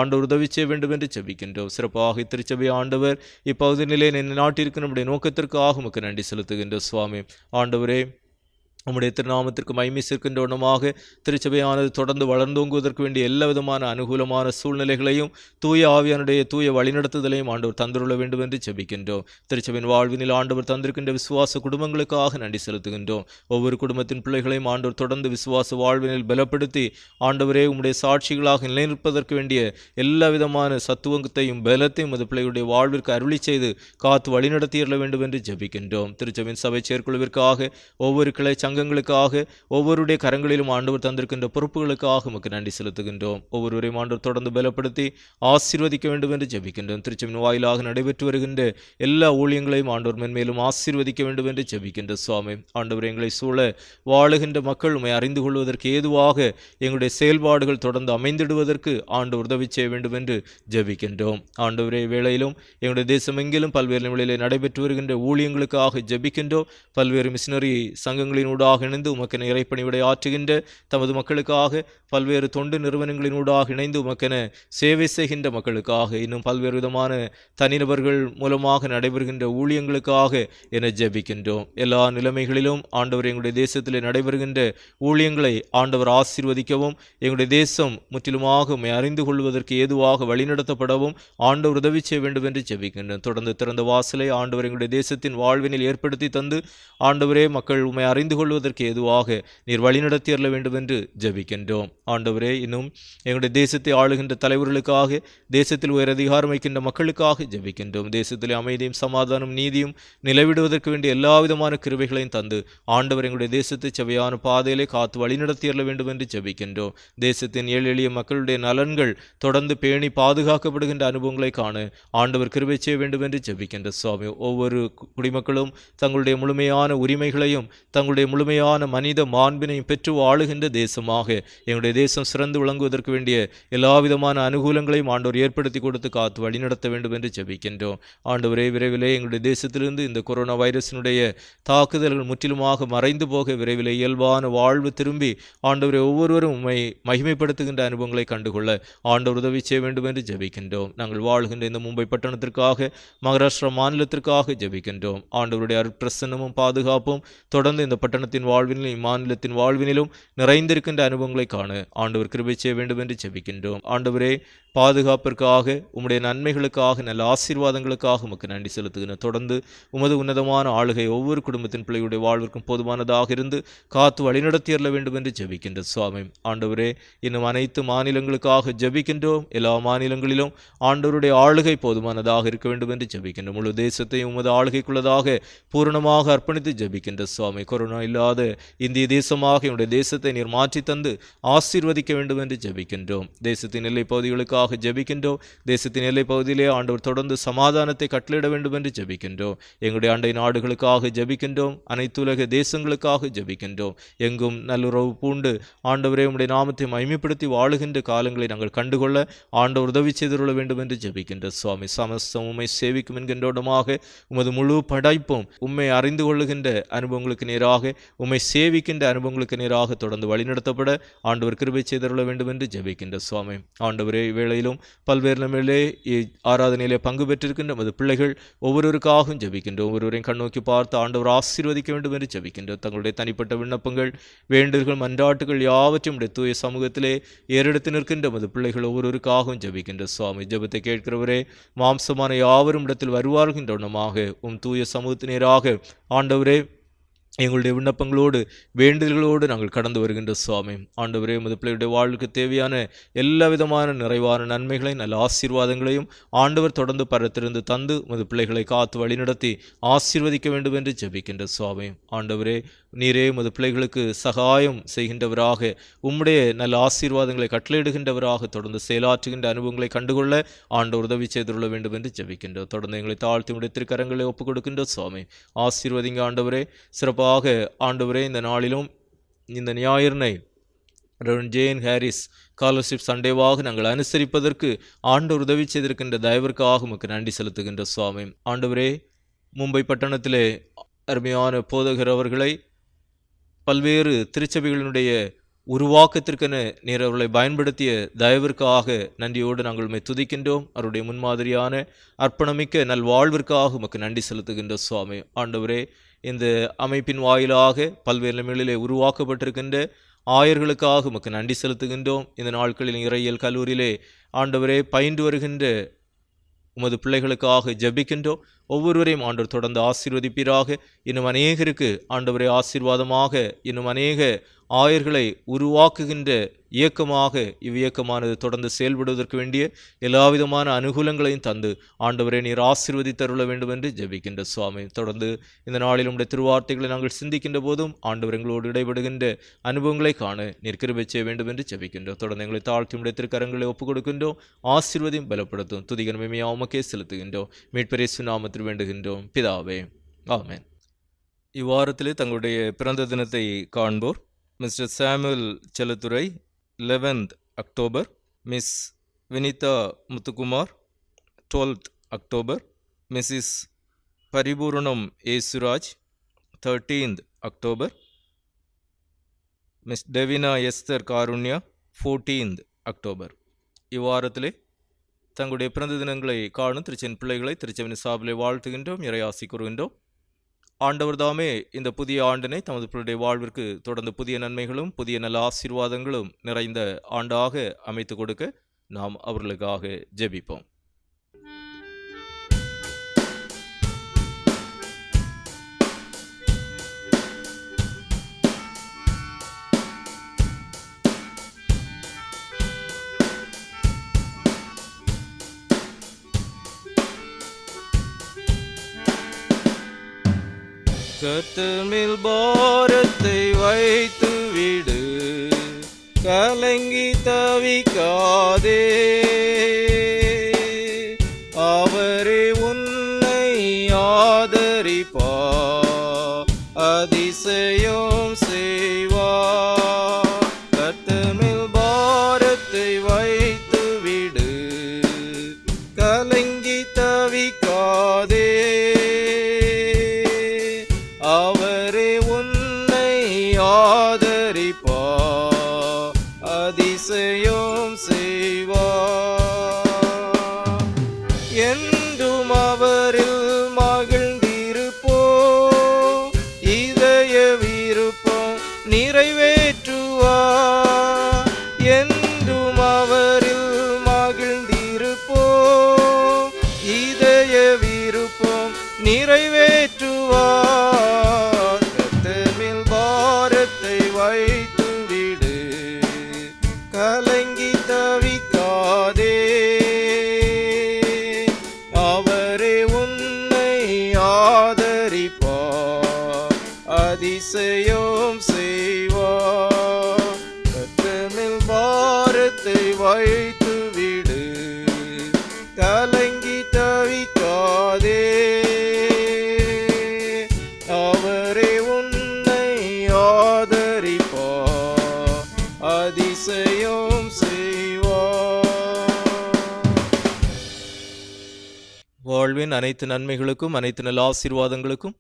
ஆண்டவர் உதவி செய்ய வேண்டும் என்று ஜெபிக்கின்றோம். சிறப்பாக திருச்சபை ஆண்டவர் இப்பகுதியிலே நாட்டிற்கு நம்முடைய நோக்கத்திற்காக உமக்கு நன்றி செலுத்துகின்றோம். சுவாமி ஆண்டவரே, உம்முடைய திருநாமத்திற்கு மகிமை சேர்க்கின்ற வண்ணமாக திருச்சபையானது தொடர்ந்து வளர்ந்தோங்குவதற்கு வேண்டிய எல்லா விதமான அனுகூலமான சூழ்நிலைகளையும் தூய ஆவியானுடைய தூய வழிநடத்துதலையும் ஆண்டவர் தந்துள்ள வேண்டும் என்று ஜெபிக்கின்றோம். திருச்சபையின் வாழ்வினில் ஆண்டவர் தந்திருக்கின்ற விசுவாச குடும்பங்களுக்காக நன்றி செலுத்துகின்றோம். ஒவ்வொரு குடும்பத்தின் பிள்ளைகளையும் ஆண்டவர் தொடர்ந்து விசுவாச வாழ்வினில் பலப்படுத்தி ஆண்டவரே உம்முடைய சாட்சிகளாக நிலைநிற்பதற்கு வேண்டிய எல்லா விதமான சத்துவத்தையும் பலத்தையும் அது பிள்ளைகளுடைய வாழ்விற்கு அருளி செய்து காத்து வழிநடத்தியற வேண்டும் என்று ஜெபிக்கின்றோம். திருச்சபையின் சபை செயற்குழுவிற்காக, ஒவ்வொரு கிளை சங்கங்களுக்காக, ஒவ்வொருடைய கரங்களிலும் ஆண்டவர் தந்திருக்கின்ற பொறுப்புகளுக்காக உமக்கு நன்றி செலுத்துகின்றோம். ஒவ்வொருவரையும் ஆண்டவர் தொடர்ந்து பலப்படுத்தி ஆசீர்வதிக்க வேண்டும் என்று ஜெபிக்கின்றோம். திருச்சபையின் வாயிலாக நடைபெற்று வருகின்ற எல்லா ஊழியங்களையும் ஆண்டவர் மென்மேலும் ஆசீர்வதிக்க வேண்டும் என்று ஜெபிக்கின்ற சுவாமி ஆண்டவர், எங்களை சூழ வாழுகின்ற மக்கள் உம்மை அறிந்து கொள்வதற்கு ஏதுவாக எங்களுடைய செயல்பாடுகள் தொடர்ந்து அமைந்திடுவதற்கு ஆண்டவர் உதவி செய்ய வேண்டும் என்று ஜெபிக்கின்றோம். ஆண்டவரே, வேளையிலும் எங்களுடைய தேசமெங்கிலும் பல்வேறு நிலையிலே நடைபெற்று வருகின்ற ஊழியங்களுக்காக ஜெபிக்கின்றோம். பல்வேறு மிஷினரி சங்கங்களினூடாக இணைந்து உமக்கென இறைப்பணிவிடை ஆற்றுகின்ற தமது மக்களுக்காக, பல்வேறு தொண்டு நிறுவனங்களினூடாக இணைந்து உமக்கென சேவை செய்கின்ற மக்களுக்காக, இன்னும் பல்வேறு விதமான தனிநபர்கள் மூலமாக நடைபெறுகின்ற ஊழியங்களுக்காக என ஜெபிக்கின்றோம். எல்லா நிலைமைகளிலும் ஆண்டவர் எங்களுடைய தேசத்திலே நடைபெறுகின்ற ஊழியங்களை ஆண்டவர் ஆசீர்வதிக்கவும், எங்களுடைய தேசம் முற்றிலுமாக உம்மை அறிந்து கொள்வதற்கு ஏதுவாக வழிநடத்தப்படவும் ஆண்டவர் உதவி செய்ய வேண்டும் என்று ஜெபிக்கின்றோம். தொடர்ந்து திறந்த வாசலை ஆண்டவர் எங்களுடைய தேசத்தின் வாழ்வினில் ஏற்படுத்தி தந்து ஆண்டவரே, மக்கள் உம்மை அறிந்து கொள்வதற்கு ஏதுவாக நீர் வழிநடத்தி அருள வேண்டும் என்று ஜெபிக்கின்றோம். ஆண்டவரே, இன்னும் எங்களுடைய தேசத்தை ஆளுகின்ற தலைவர்களுக்காக, தேசத்தில் உயர் அதிகாரம் வைக்கின்ற மக்களுக்காக ஜெபிக்கின்றோம். தேசத்திலே அமைதியும் சமாதானம் நீதியும் நிலவிடுவதற்கு வேண்டிய எல்லா விதமான கிருபைகளையும் தந்து ஆண்டவர் எங்களுடைய தேசத்தை செவையான பாதையிலே காத்து வழிநடத்தி அருள வேண்டும் என்று ஜெபிக்கின்றோம். தேசத்தின் ஏழை எளிய மக்களுடைய நலன்கள் தொடர்ந்து பேணி பாதுகாக்கப்படுகின்ற அனுபவங்களை காண ஆண்டவர் கிருபை செய்ய வேண்டும் என்று ஜெபிக்கின்ற சுவாமி, ஒவ்வொரு குடிமக்களும் தங்களுடைய முழுமையான உரிமைகளையும் தங்களுடைய முழுமையான மனித மாண்பினையும் பெற்று வாழுகின்ற தேசமாக எங்களுடைய தேசம் சிறந்து விளங்குவதற்கு வேண்டிய எல்லா விதமான அனுகூலங்களையும் ஆண்டவர் ஏற்படுத்தி கொடுத்து காத்து வழிநடத்த வேண்டும் என்று ஜெபிக்கின்றோம். ஆண்டவரே, விரைவிலே எங்களுடைய தேசத்திலிருந்து இந்த கொரோனா வைரஸினுடைய தாக்குதல்கள் முற்றிலுமாக மறைந்து போக விரைவிலே இயல்பான வாழ்வு திரும்பி ஆண்டவரை ஒவ்வொருவரும் உம்மை மகிமைப்படுத்துகின்ற அனுபவங்களை கண்டுகொள்ள ஆண்டவர் உதவி செய்ய வேண்டும் என்று ஜெபிக்கின்றோம். நாங்கள் வாழ்கின்ற இந்த மும்பை பட்டணத்திற்காக, மகாராஷ்டிரா மாநிலத்திற்காக ஜெபிக்கின்றோம். ஆண்டவருடைய அருட்பிரசன்னமும் பாதுகாப்பும் தொடர்ந்து இந்த பட்டணத்தின் வாழ்வினிலும் இம்மாநிலத்தின் வாழ்வினிலும் நிறைந்திருக்கின்ற அனுபவங்களை காண ஆண்டவர் கிருபை செய்ய வேண்டும் என்று ஜெபிக்கின்றோம். ஆண்டவரே, பாதுகாப்பிற்காக, உம்முடைய நன்மைகளுக்காக, நல்ல ஆசீர்வாதங்களுக்காக உமக்கு நன்றி செலுத்துகிறேன். தொடர்ந்து உமது உன்னதமான ஆளுகை ஒவ்வொரு குடும்பத்தின் பிள்ளைகளுடைய வாழ்விற்கும் போதுமானதாக இருந்து காத்து வழிநடத்தி அருள வேண்டும் என்று ஜெபிக்கின்ற சுவாமி ஆண்டவரே, இன்னும் அனைத்து மாநிலங்களுக்காக ஜெபிக்கின்றோம். எல்லா மாநிலங்களிலும் ஆண்டவருடைய ஆளுகை போதுமானதாக இருக்க வேண்டும் என்று ஜெபிக்கின்றோம். முழு தேசத்தையும் உமது ஆளுகைக்குள்ளதாக பூரணமாக அர்ப்பணித்து ஜெபிக்கின்ற சுவாமி, கொரோனா இல்லாத இந்திய தேசமாக என்னுடைய தேசத்தை நீர் மாற்றி தந்து ஆசீர்வதிக்க வேண்டும் என்று ஜெபிக்கின்றோம். தேசத்தின் எல்லை பகுதிகளுக்காக ஜெபிக்கின்றோம். தேசத்தின் எல்லை பகுதியிலே ஆண்டவர் தொடர்ந்து சமாதானத்தை கட்டளையிட வேண்டும் என்று ஜெபிக்கின்றோம். எங்களுடைய அண்டை நாடுகளுக்காக ஜெபிக்கின்றோம். அனைத்துலக தேசங்களுக்காக ஜெபிக்கின்றோம். எங்கும் நல்லுறவு பூண்டு ஆண்டவரே உம்முடைய நாமத்தை மகிமைப்படுத்தி வாழுகின்ற காலங்களை நாங்கள் கண்டுகொள்ள ஆண்டவர் உதவி செய்துள்ள வேண்டும் என்று ஜெபிக்கின்ற சுவாமி, சமஸ்தம் உம்மை சேவிக்கும் என்கின்றோடமாக உமது முழு படைப்பும் உம்மை அறிந்து கொள்ளுகின்ற அனுபவங்களுக்கு நேராக, உம்மை சேவிக்கின்ற அனுபவங்களுக்கு நேராக தொடர்ந்து வழிநடத்தப்பட ஆண்டவர் கிருபை செய்துள்ள வேண்டும் என்று ஜெபிக்கின்ற சுவாமி ஆண்டவரே, வேளையிலும் பல்வேறு நிலையிலே ஆராதனையிலே பங்கு பெற்றிருக்கின்ற நமது பிள்ளைகள் ஒவ்வொருவருக்காகவும் ஜெபிக்கின்றோம். ஒவ்வொருவரையும் கண்ணோக்கி பார்த்து ஆண்டவர் ஆசீர்வதிக்க வேண்டும் என்று ஜெபிக்கின்றோம். தங்களுடைய தனிப்பட்ட விண்ணப்பங்கள், வேண்டுதல்கள், மன்றாட்டுகள் யாவற்றையும் தூய சமூகத்திலே ஏறெடுத்து நிற்கின்ற நமது பிள்ளைகள் ஒவ்வொருவருக்காகவும் ஜெபிக்கின்ற சுவாமி, ஜெபத்தை கேட்கிறவரே, மாம்சமான யாவரும் இடத்தில் வருவார்கின்றவனமாக தூய சமூகத்தினராக ஆண்டவரே எங்களுடைய விண்ணப்பங்களோடு வேண்டுதல்களோடு நாங்கள் கடந்து வருகின்ற சுவாமி ஆண்டவரே, உமது பிள்ளையுடைய வாழ்வுக்கு தேவையான எல்லா விதமான நிறைவான நன்மைகளையும் நல்ல ஆசீர்வாதங்களையும் ஆண்டவர் தொடர்ந்து பரத்திருந்து தந்து உமது பிள்ளைகளை காத்து வழிநடத்தி ஆசீர்வதிக்க வேண்டும் என்று ஜெபிக்கின்ற சுவாமி ஆண்டவரே, நீரே உமது பிள்ளைகளுக்கு சகாயம் செய்கின்றவராக, உம்முடைய நல்ல ஆசீர்வாதங்களை கட்டளையிடுகின்றவராக தொடர்ந்து செயலாற்றுகின்ற அனுபவங்களை கண்டுகொள்ள ஆண்டவர் உதவி செய்துள்ள வேண்டும் என்று ஜெபிக்கின்றோம். தொடர்ந்து எங்களை தாழ்த்தி உடைய திருக்கரங்களை ஒப்புக் கொடுக்கின்ற சுவாமி ஆசீர்வதிங்க ஆண்டவரே. சிறப்பாக ஆண்டவரே, இந்த நாளிலும் இந்த ஞாயிறினை ரெவரண்ட் ஜேன் ஹாரிஸ் ஸ்காலர்ஷிப் சண்டேவாக நாங்கள் அனுசரிப்பதற்கு ஆண்டவர் உதவி செய்திருக்கின்ற தயவிற்காக உமக்கு நன்றி செலுத்துகின்ற சுவாமி. ஆண்டவரே, மும்பை பட்டணத்திலே அருமையான போதகர் அவர்களை பல்வேறு திருச்சபைகளினுடைய உருவாக்கத்திற்கென நீர் அவர்களை பயன்படுத்திய தயவிற்காக நன்றியோடு நாங்கள் உம்மை துதிக்கின்றோம். அவருடைய முன்மாதிரியான அர்ப்பணமிக்க நல்வாழ்விற்காக உமக்கு நன்றி செலுத்துகின்ற சுவாமி. ஆண்டவரே, இந்த அமைப்பின் வாயிலாக பல்வேறு நிலைகளிலே உருவாக்கப்பட்டிருக்கின்ற ஆயர்களுக்காக உமக்கு நன்றி செலுத்துகின்றோம். இந்த நாட்களில் இறையியல் கல்லூரியிலே ஆண்டவரே பயின்று வருகின்ற உமது பிள்ளைகளுக்காக ஜெபிக்கின்றோம். ஒவ்வொருவரையும் ஆண்டவர் தொடர்ந்து ஆசீர்வதிப்பீராக. இன்னும் அநேகருக்கு ஆண்டவரே ஆசீர்வாதமாக, இன்னும் அநேக ஆயர்களை உருவாக்குகின்ற இயக்கமாக இவ்வியக்கமானது தொடர்ந்து செயல்படுவதற்கு வேண்டிய எல்லாவிதமான அனுகூலங்களையும் தந்து ஆண்டவரை நீர் ஆசீர்வதித்தருள வேண்டும் என்று ஜெபிக்கின்ற சுவாமி. தொடர்ந்து இந்த நாளில் உடைய திருவார்த்தைகளை நாங்கள் சிந்திக்கின்ற போதும் ஆண்டவர் எங்களோடு இடைபடுகின்ற அனுபவங்களை காண நீர் கிருபை செய்ய வேண்டும் என்று ஜெபிக்கின்றோம். தொடர்ந்து எங்களை தாழ்த்தி உடைய திருக்கரங்களை ஒப்புக் கொடுக்கின்றோம். ஆசீர்வதியும் பலப்படுத்தும் துதிகரமையா உமக்கே செலுத்துகின்றோம். மீட்பர் இயேசு நாமத்தில் வேண்டுகின்றோம் பிதாவே, ஆமென். இவ்வாரத்திலே தங்களுடைய பிறந்த தினத்தை காண்போர்: Mister Samuel Chelladurai 11th October, Miss Vinitha Muthukumar 12th October, Mrs Paripooranam Yesuraj 13th October, Miss Devina Esther Karunya 14th October. இவ்வாரத்திலே தங்களுடைய பிறந்த தினங்களை காணும் திருச்சின் பிள்ளைகளை திருச்செவின் சார்பிலே வாழ்த்துகின்றோம், இறையாசி கூறுகின்றோம். ஆண்டவர் தாமே இந்த புதிய ஆண்டினை தமது பிள்ளைடைய வாழ்விற்கு தொடர்ந்து புதிய நன்மைகளும் புதிய நல்ல ஆசீர்வாதங்களும் நிறைந்த ஆண்டாக அமைத்து கொடுக்க நாம் அவர்களுக்காக ஜெபிப்போம். கர்த்தர் மேல் பாரத்தை வைத்து விடு, கலங்கி தவிக்காதே. அவரே உன்னை ஆதரிப்பார், அதிசயம் செய்வார். கர்த்தர் மேல் பாரத்தை வைத்து விடு, கலங்கி தவிக்காதே. அவரே உன்னை ஆதரிப்பார், அதிசயம் செய்வார். என்றும் அவரில் மகிழ்ந்திருப்போம், இதய விருப்பம் நிறைவேற்றுவார். என்றும் அவரில் மகிழ்ந்திருப்போம், இதய விருப்பம் நிறைவேற்றுவார். வைத்து விடு, கலங்கி தவிக்காதே. அவரே உன்னை ஆதரிப்பார், அதிசயம் செய்வார். கர்த்தர் பாரத்தை வைத்து விடு, கலங்கி தவிக்காதே. அவரே உன்னை ஆதரிப்பார், அதிசயம் செய்வார். வாழ்வின் அனைத்து நன்மைகளுக்கும் அனைத்து நல்ல ஆசீர்வாதங்களுக்கும்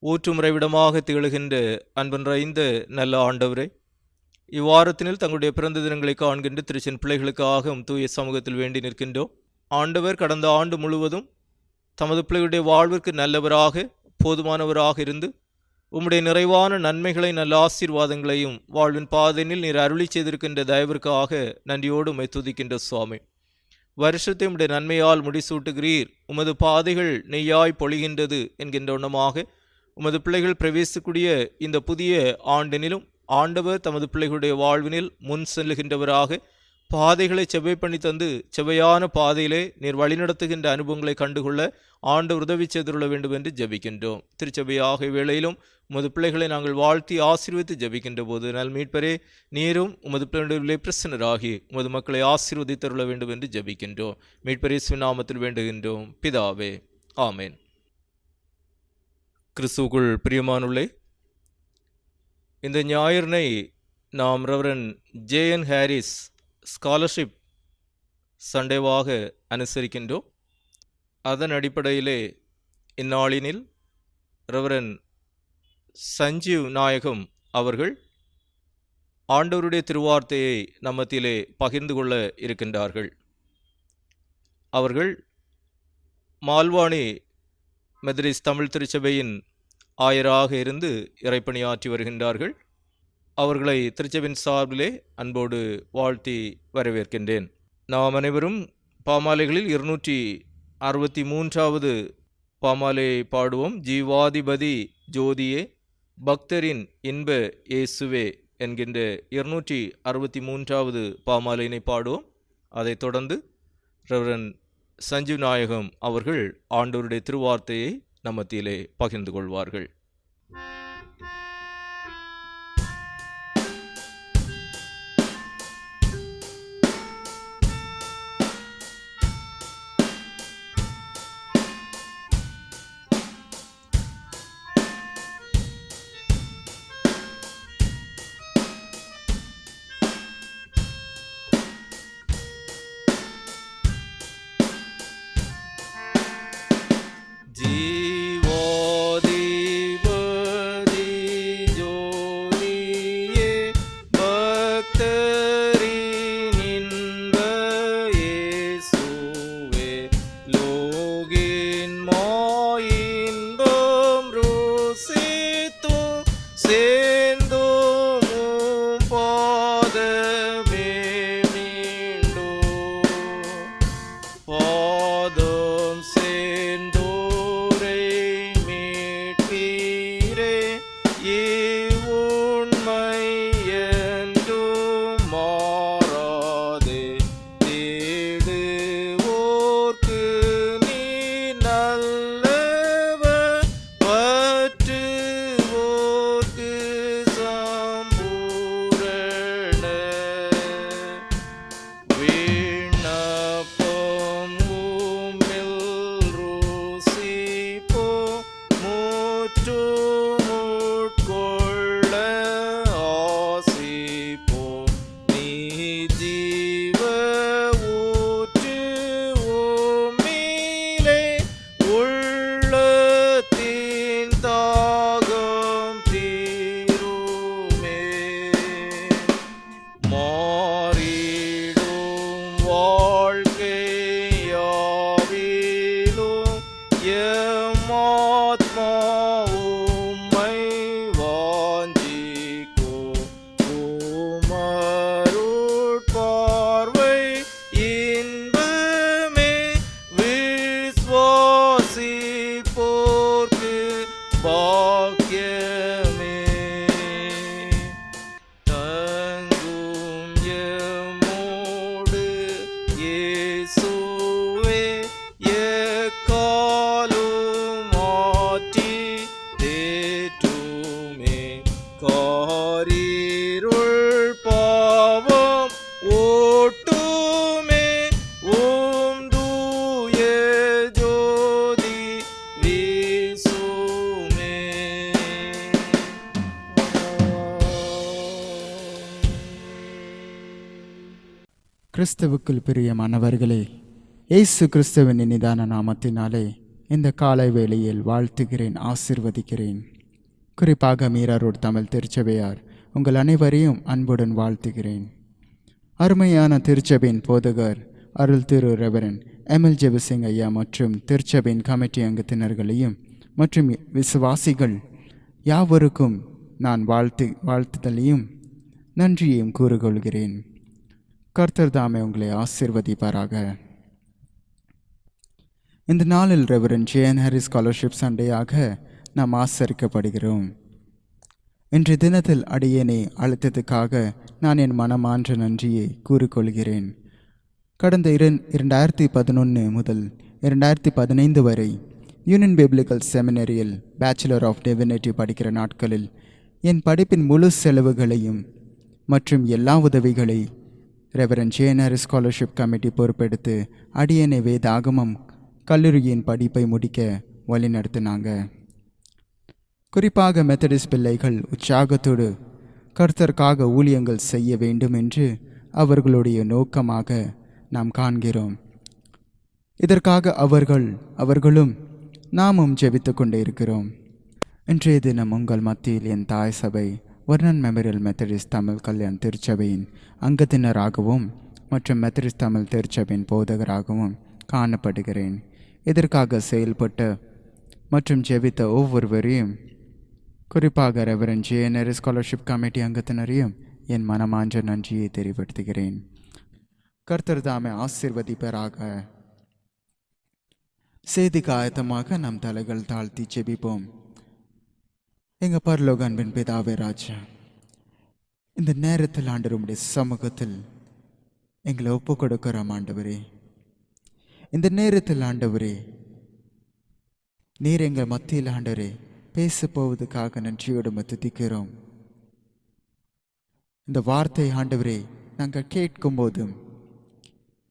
ஊற்றுமுறைவிடமாக திகழ்கின்ற அன்பன் நிறைந்த நல்ல ஆண்டவரே, இவ்வாரத்தினில் தங்களுடைய பிறந்த தினங்களை காண்கின்ற திருச்சின் பிள்ளைகளுக்காக தூய சமூகத்தில் வேண்டி நிற்கின்றோம். ஆண்டவர் கடந்த ஆண்டு முழுவதும் தமது பிள்ளைகளுடைய வாழ்விற்கு நல்லவராக போதுமானவராக இருந்து உம்முடைய நிறைவான நன்மைகளை நல்ல ஆசீர்வாதங்களையும் வாழ்வின் பாதையில் நீர் அருளி செய்திருக்கின்ற தயவிற்காக நன்றியோடு உம்மை துதிக்கின்ற சுவாமி. வருஷத்தை உம்முடைய நன்மையால் முடிசூட்டுகிறீர், உமது பாதைகள் நெய்யாய் பொழிகின்றது என்கின்ற ஒன்றமாக உமது பிள்ளைகள் பிரவேசிக்கூடிய இந்த புதிய ஆண்டினிலும் ஆண்டவர் தமது பிள்ளைகளுடைய வாழ்வினில் முன் செல்லுகின்றவராக பாதைகளை செவ்வை பண்ணி தந்து செவ்வையான பாதையிலே நீர் வழிநடத்துகின்ற அனுபவங்களை கண்டுகொள்ள ஆண்டவர் உதவி செய்துள்ள வேண்டும் என்று ஜெபிக்கின்றோம். திருச்சபையாக வேளையிலும் உமது பிள்ளைகளை நாங்கள் வாழ்த்தி ஆசீர்வதித்து ஜெபிக்கின்ற போது நல் மீட்பரே, நீரும் உமது பிள்ளைகளுடைய பிரசன்னராகி உமது மக்களை ஆசீர்வதித்தருள வேண்டும் என்று ஜெபிக்கின்றோம். மீட்பரே நாமத்தில் வேண்டுகின்றோம் பிதாவே, ஆமேன். கிறிஸ்துவுக்குள் பிரியமானுள்ளே, இந்த ஞாயிறினை நாம் ரெவரன் ஜே.என். ஹாரிஸ் ஸ்காலர்ஷிப் சண்டேவாக அனுசரிக்கின்றோம். அதன் அடிப்படையிலே இந்நாளினில் ரெவரன் சஞ்சீவ் நாயகம் அவர்கள் ஆண்டவருடைய திருவார்த்தையை நம்மத்திலே பகிர்ந்து கொள்ள இருக்கின்றார்கள். அவர்கள் மால்வாணி மெதரிஸ் தமிழ் திருச்சபையின் ஆயராக இருந்து இறைப்பணியாற்றி வருகின்றார்கள். அவர்களை திருச்சபையின் சார்பிலே அன்போடு வாழ்த்தி வரவேற்கின்றேன். நாம் அனைவரும் பாமாலைகளில் 263வது பாமாலையை பாடுவோம். ஜீவாதிபதி ஜோதியே பக்தரின் இன்ப இயேசுவே என்கின்ற 263வது பாமாலையினை பாடுவோம். அதைத் தொடர்ந்து ரெவரன் சஞ்சீவ் நாயகம் அவர்கள் ஆண்டவருடைய திருவார்த்தையை நம்மத்திலே பகிர்ந்து கொள்வார்கள். கிறிஸ்துவுக்குள் பிரியமானவர்களே, இயேசு கிறிஸ்துவின் இனிதான நாமத்தினாலே இந்த காலை வேளையில் வாழ்த்துகிறேன், ஆசிர்வதிக்கிறேன். குறிப்பாக மீராரோடு தமிழ் திருச்சபையார் உங்கள் அனைவரையும் அன்புடன் வாழ்த்துகிறேன். அருமையான திருச்சபையின் போதகர் அருள் திரு ரெவரன் எம்எல் ஜெபசிங் ஐயா மற்றும் திருச்சபையின் கமிட்டி அங்கத்தினர்களையும் மற்றும் விசுவாசிகள் யாவருக்கும் நான் வாழ்த்துதலையும் நன்றியையும் கூறுகொள்கிறேன். கர்த்தர் தாமே உங்களை ஆசீர்வதிப்பாராக. இந்த நாளில் ரெவரன் ஜே.என். ஹாரிஸ் ஸ்காலர்ஷிப் சண்டேயாக நாம் ஆசரிக்கப்படுகிறோம். இன்றைய தினத்தில் அடியேனை அழைத்ததுக்காக நான் என் மனமான்ற நன்றியை கூறிக்கொள்கிறேன். கடந்த 2011 முதல் 2015 வரை யூனியன் பிப்ளிக்கல் செமினரியில் பேச்சுலர் ஆஃப் டிவினிட்டி படிக்கிற நாட்களில் என் படிப்பின் முழு செலவுகளையும் மற்றும் எல்லா உதவிகளை Reverend J N. Harris scholarship committee பொறுப்பெடுத்து அடியேனை வேதாகமம் கல்லூரியின் படிப்பை முடிக்க வழிநடத்தினாங்க. குறிப்பாக மெத்தடிஸ்ட் பிள்ளைகள் உற்சாகத்தோடு கர்த்தருக்காக ஊழியங்கள் செய்ய வேண்டும் என்று அவர்களுடைய நோக்கமாக நாம் காண்கிறோம். இதற்காக அவர்களும் நாமும் ஜெபித்து கொண்டே இருக்கிறோம். இன்றைய தினம் உங்கள் மத்தியில் என் தாய் சபை வர்ணன் மெமோரியல் மெத்தடிஸ்ட் தமிழ் கல்யாண் திருச்சபையின் அங்கத்தினராகவும் மற்றும் மெத்தடிஸ்ட் தமிழ் திருச்சபையின் போதகராகவும் காணப்படுகிறேன். இதற்காக செயல்பட்ட மற்றும் ஜெபித்த ஒவ்வொருவரையும், குறிப்பாக ரெவரண்ட் ஜேஎன்ஆர் ஸ்காலர்ஷிப் கமிட்டி அங்கத்தினரையும் என் மனமான்ற நன்றியை தெரிவித்துகிறேன். கர்த்தர் தாமே ஆசீர்வதிப்பராக. செய்திக்கு ஆயத்தமாக நம் தலைகள் தாழ்த்தி ஜெபிப்போம். எங்கள் பரலோக அன்பின் பிதாவே ராஜா, இந்த நேரத்தில் ஆண்டவருடைய சமூகத்தில் எங்களை ஒப்பு கொடுக்கிறோம் ஆண்டவரே. இந்த நேரத்தில் ஆண்டவரே, நீர் எங்கள் மத்தியில் ஆண்டவரே பேச போவதுக்காக நன்றியோடு துதிக்கிறோம். இந்த வார்த்தை ஆண்டவரே நாங்கள் கேட்கும் போதும்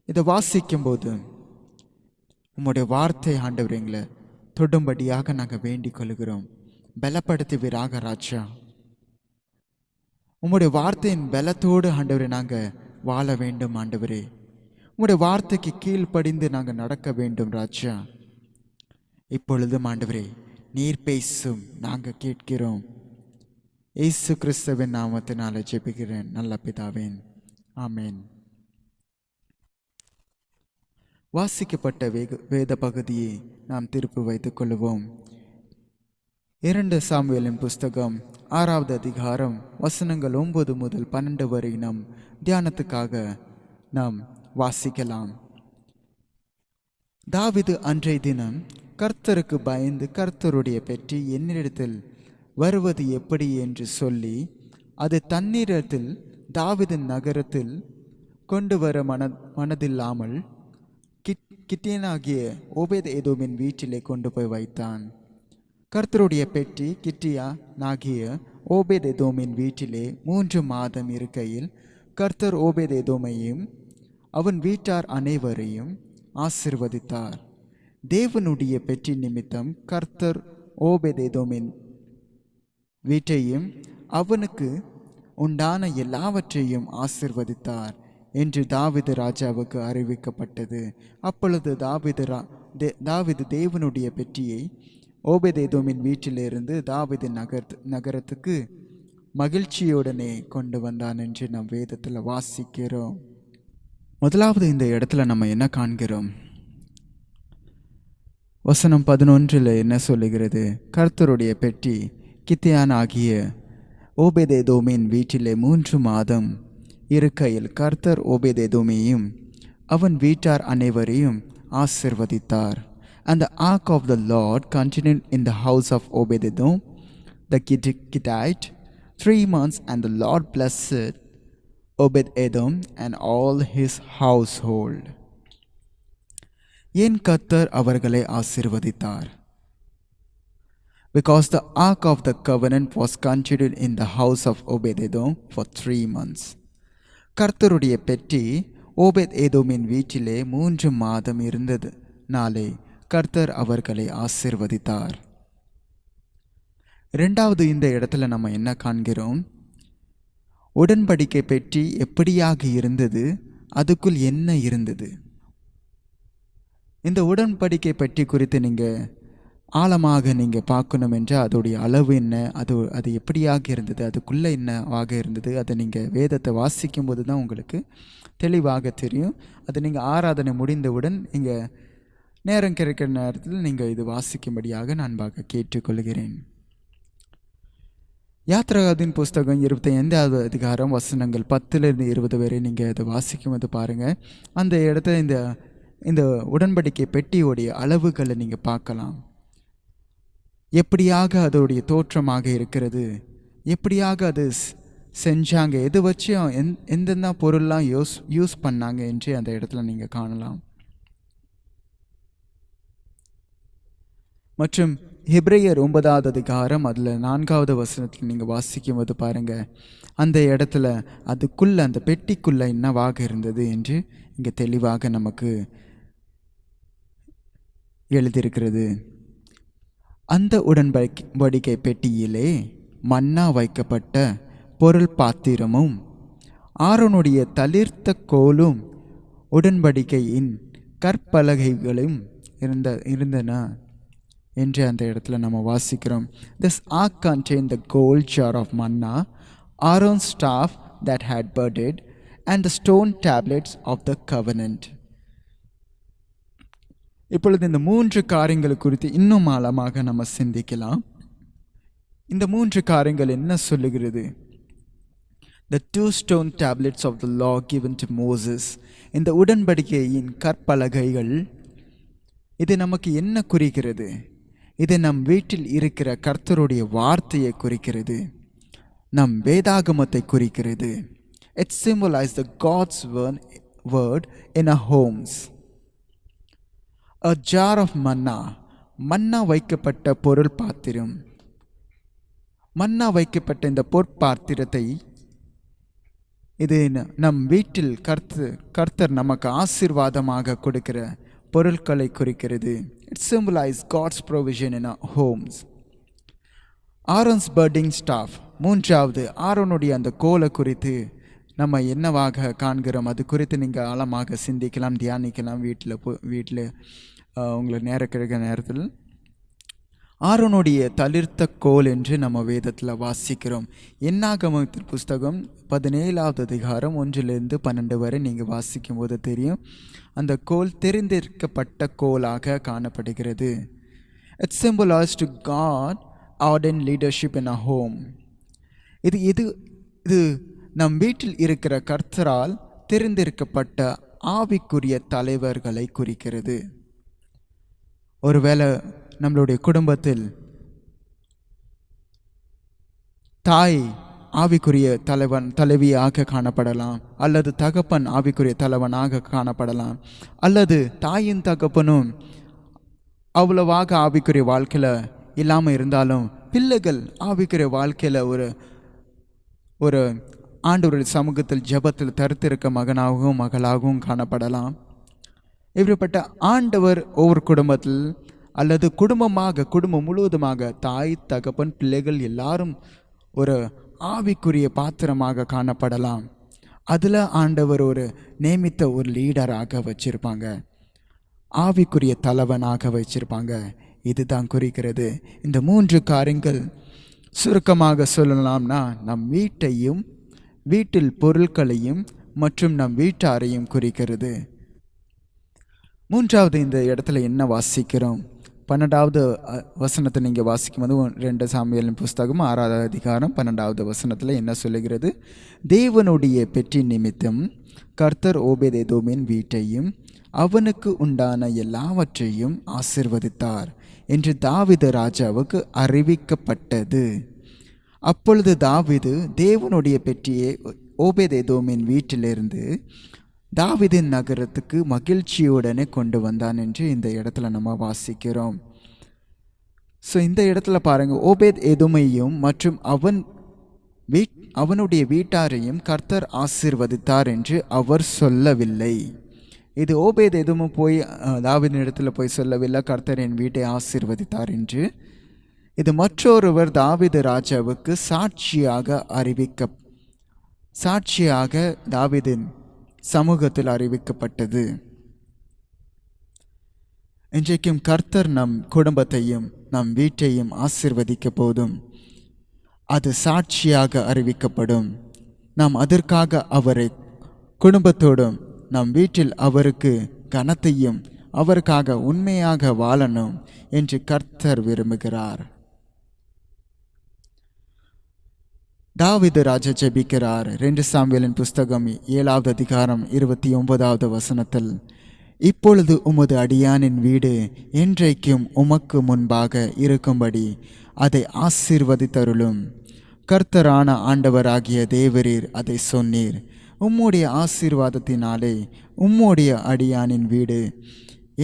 இதை வாசிக்கும் போதும் உம்முடைய வார்த்தை ஆண்டவரே எங்களை தொடும்படியாக நாங்கள் வேண்டிக் கொள்கிறோம். பலப்படுத்துவீராக ராஜா. உம்முடைய வார்த்தையின் பலத்தோடு ஆண்டவரே நாங்கள் வாழ வேண்டும் ஆண்டவரே. உம்முடைய வார்த்தைக்கு கீழ்ப்படிந்து நாங்கள் நடக்க வேண்டும் ராஜா. இப்பொழுதும் ஆண்டவரே நீர் பேசும், நாங்கள் கேட்கிறோம். இயேசு கிறிஸ்துவின் நாமத்தினால ஜெபிக்கிறேன் நல்ல பிதாவேன், ஆமேன். வாசிக்கப்பட்ட வேத பகுதியை நாம் திருப்பி வைத்துக் கொள்வோம். 2 சாமுவேலின் புஸ்தகம் 6வது அதிகாரம் வசனங்கள் 9 முதல் 12 வரை நம் தியானத்துக்காக நாம் வாசிக்கலாம். தாவீது அன்றைய தினம் கர்த்தருக்கு பயந்து கர்த்தருடைய பெட்டி என்னிடத்தில் வருவது எப்படி என்று சொல்லி அது தண்ணீரத்தில் தாவீதின் நகரத்தில் கொண்டு வர மனதில்லாமல் கிட்டியனாகிய ஓபேத் ஏதோமின் வீட்டிலே கொண்டு போய் வைத்தான். கர்த்தருடைய பெட்டி கிட்டியனாகிய ஓபேத் ஏதோமின் வீட்டிலே 3 மாதம் இருக்கையில் கர்த்தர் ஓபேத் ஏதோமையும் அவன் வீட்டார் அனைவரையும் ஆசீர்வதித்தார். தேவனுடைய பெட்டி நிமித்தம் கர்த்தர் ஓபேத் ஏதோமின் வீட்டையும் அவனுக்கு உண்டான எல்லாவற்றையும் ஆசீர்வதித்தார் என்று தாவீது ராஜாவுக்கு அறிவிக்கப்பட்டது. அப்பொழுது தாவீது தேவனுடைய பெட்டியை ஓபேத் ஏதோமின் வீட்டிலிருந்து தாவீதின் நகரத்துக்கு மகிழ்ச்சியுடனே கொண்டு வந்தான் என்று நம் வேதத்தில் வாசிக்கிறோம். முதலாவது இந்த இடத்துல நம்ம என்ன காண்கிறோம்? வசனம் 11 என்ன சொல்லுகிறது? கர்த்தருடைய பெட்டி கித்தியானாகிய ஓபேத் ஏதோமின் வீட்டிலே 3 மாதம் இருக்கையில் கர்த்தர் ஓபேத் ஏதோமையும் அவன் வீட்டார் அனைவரையும் ஆசீர்வதித்தார். And the ark of the Lord continued in the house of Obed-edom the Gittite 3 months, and the Lord blessed Obed-edom and all his household. ஏன் கர்த்தர் அவர்களை ஆசீர்வதித்தார்? Because the ark of the covenant was continued in the house of Obed-edom for 3 months. கர்த்தருடைய பெட்டி ஓபேத் ஏதோமின் வீட்டிலே 3 மாதம் இருந்தது நாளே கர்த்தர் அவர்களை ஆசீர்வதித்தார். இரண்டாவது இந்த இடத்துல நம்ம என்ன காண்கிறோம்? உடன்படிக்கை பெட்டி எப்படியாக இருந்தது, அதுக்குள் என்ன இருந்தது? இந்த உடன்படிக்கை பெட்டி குறித்து நீங்கள் ஆழமாக நீங்கள் பார்க்கணும் என்றால் அதோடைய அளவு என்ன, அது எப்படியாக இருந்தது, அதுக்குள்ளே என்னவாக இருந்தது, அதை நீங்கள் வேதத்தை வாசிக்கும் போது தான் உங்களுக்கு தெளிவாக தெரியும். அதை நீங்கள் ஆராதனை முடிந்தவுடன் நீங்கள் நேரம் கிடைக்கிற நேரத்தில் நீங்கள் இது வாசிக்கும்படியாக நான் கேட்டுக்கொள்கிறேன். யாத்ராகமத்தின் புஸ்தகம் 25வது அதிகாரம் வசனங்கள் 10 20 வரை நீங்கள் அதை வாசிக்கும் போது பாருங்கள். அந்த இடத்துல இந்த உடன்படிக்கை பெட்டியோடைய அளவுகளை நீங்கள் பார்க்கலாம். எப்படியாக அதோடைய தோற்றமாக இருக்கிறது, எப்படியாக அது செஞ்சாங்க, எது வச்சு எந்தெந்த பொருள்லாம் யூஸ் பண்ணாங்க என்று அந்த இடத்துல நீங்கள் காணலாம். மற்றும் ஹெப்ரேயர் 9வது அதிகாரம் அதில் 4வது வசனத்தில் நீங்கள் வாசிக்கும் போது பாருங்கள், அந்த இடத்துல அதுக்குள்ளே அந்த பெட்டிக்குள்ளே என்னவாக இருந்தது என்று இங்கே தெளிவாக நமக்கு எழுதியிருக்கிறது. அந்த உடன்படிக்கை பெட்டியிலே மன்னா வைக்கப்பட்ட பொருள் பாத்திரமும் ஆரோனுடைய தளிர்த்த கோலும் உடன்படிக்கையின் கற்பலகைகளும் இருந்தன என்று அந்த இடத்துல நம்ம வாசிக்கிறோம். This ark contained the gold jar of manna, Aaron's staff that had budded, and the stone tablets of the covenant. இப்பொழுது இந்த 3 காரியங்கள் குறித்து இன்னும் ஆழமாக நம்ம சிந்திக்கலாம். இந்த 3 காரியங்கள் என்ன சொல்லுகிறது? The 2 stone tablets of the law given to Moses, இந்த உடன்படிக்கையின் கற்பலகைகள், இது நமக்கு என்ன குறிக்கிறது? இது நம் வீட்டில் இருக்கிற கர்த்தருடைய வார்த்தையை குறிக்கிறது, நம் வேதாகமத்தை குறிக்கிறது. It symbolizes the God's word in our homes. A jar of manna, மன்னா வைக்கப்பட்ட பொருள் பாத்திரம். மன்னா வைக்கப்பட்ட இந்த பொற்பாத்திரத்தை இது நம் வீட்டில் கர்த்தர் நமக்கு ஆசீர்வாதமாக கொடுக்கிற பொருட்களை குறிக்கிறது. It symbolizes God's provision in our homes. Aaron's budding staff, மூன்றாவது ஆரோனுடைய அந்த கோலை குறித்து நம்ம என்னவாக காண்கிறோம், அது குறித்து நீங்கள் ஆழமாக சிந்திக்கலாம், தியானிக்கலாம் வீட்டில் உங்களுக்கு நேரம் கிடைக்கிற நேரத்தில். ஆரோனுடைய தளிர்த்த கோல் என்று நம்ம வேதத்தில் வாசிக்கிறோம். என்னாகமத்தின் புஸ்தகம் 17வது அதிகாரம் 1-12 வரை நீங்கள் வாசிக்கும் போது தெரியும், அந்த கோல் தெரிந்திருக்கப்பட்ட கோலாக காணப்படுகிறது. It symbolizes to God ordained leadership in our home. இது நம் வீட்டில் இருக்கிற கர்த்தரால் தெரிந்திருக்கப்பட்ட ஆவிக்குரிய தலைவர்களை குறிக்கிறது. ஒருவேளை நம்மளுடைய குடும்பத்தில் தாய் ஆவிக்குரிய தலைவியாக காணப்படலாம், அல்லது தகப்பன் ஆவிக்குரிய தலைவனாக காணப்படலாம், அல்லது தாயின் தகப்பனும் அவ்வளவாக ஆவிக்குரிய வாழ்க்கையில் இல்லாமல் இருந்தாலும் பிள்ளைகள் ஆவிக்குரிய வாழ்க்கையில் ஒரு ஆண்டவருடைய சமூகத்தில் ஜெபத்தில் தரித்திருக்க மகனாகவும் மகளாகவும் காணப்படலாம். இப்படிப்பட்ட ஆண்டவர் ஒவ்வொரு குடும்பத்தில் அல்லது குடும்பம் முழுவதுமாக தாய் தகப்பன் பிள்ளைகள் எல்லாரும் ஒரு ஆவிக்குரிய பாத்திரமாக காணப்படலாம். அதில் ஆண்டவர் ஒரு நியமித்த ஒரு லீடராக வச்சிருப்பாங்க, ஆவிக்குரிய தலைவனாக வச்சிருப்பாங்க. இதுதான் குறிக்கிறது. இந்த 3 காரியங்கள் சுருக்கமாக சொல்லலாம்னா நம் வீட்டையும் வீட்டில் பொருட்களையும் மற்றும் நம் வீட்டாரையும் குறிக்கிறது. மூன்றாவது இந்த இடத்துல என்ன வாசிக்கிறோம்? 12வது வசனத்தை நீங்கள் வாசிக்கும் போது 2 சாமுவேலின் புஸ்தகம் 6வது அதிகாரம் 12வது வசனத்தில் என்ன சொல்லுகிறது? தேவனுடைய பெட்டி நிமித்தம் கர்த்தர் ஓபேதேதோமின் வீட்டையும் அவனுக்கு உண்டான எல்லாவற்றையும் ஆசீர்வதித்தார் என்று தாவீது ராஜாவுக்கு அறிவிக்கப்பட்டது. அப்பொழுது தாவீது தேவனுடைய பெட்டியை ஓபேதேதோமின் வீட்டிலிருந்து தாவீதின் நகரத்துக்கு மகிழ்ச்சியுடனே கொண்டு வந்தான் என்று இந்த இடத்துல நம்ம வாசிக்கிறோம். ஸோ இந்த இடத்துல பாருங்கள், ஓபேத் ஏதோமையும் மற்றும் அவனுடைய வீட்டாரையும் கர்த்தர் ஆசீர்வதித்தார் என்று அவர் சொல்லவில்லை. இது ஓபேத் ஏதோமும் போய் தாவீதின் இடத்துல போய் சொல்லவில்லை, கர்த்தர் என் வீட்டை ஆசீர்வதித்தார் என்று. இது மற்றொருவர் தாவீது ராஜாவுக்கு சாட்சியாக தாவீதின் சமூகத்தில் அறிவிக்கப்பட்டது. இன்றைக்கும் கர்த்தர் நம் குடும்பத்தையும் நம் வீட்டையும் ஆசீர்வதிக்க போதும் அது சாட்சியாக அறிவிக்கப்படும். நாம் அதற்காக அவரை குடும்பத்தோடும் நம் வீட்டில் அவருக்கு கனத்தையும் அவருக்காக உண்மையாக வாழணும் என்று கர்த்தர் விரும்புகிறார். தாவீது ராஜா ஜெபிக்கிறார். 2 சாமுவேலின் புஸ்தகம் 7வது அதிகாரம் 29வது வசனத்தில், இப்பொழுது உமது அடியானின் வீடு என்றைக்கும் உமக்கு முன்பாக இருக்கும்படி அதை ஆசீர்வதித்தருளும். கர்த்தரான ஆண்டவராகிய தேவரீர் அதை சொன்னீர். உம்முடைய ஆசீர்வாதத்தினாலே உம்முடைய அடியானின் வீடு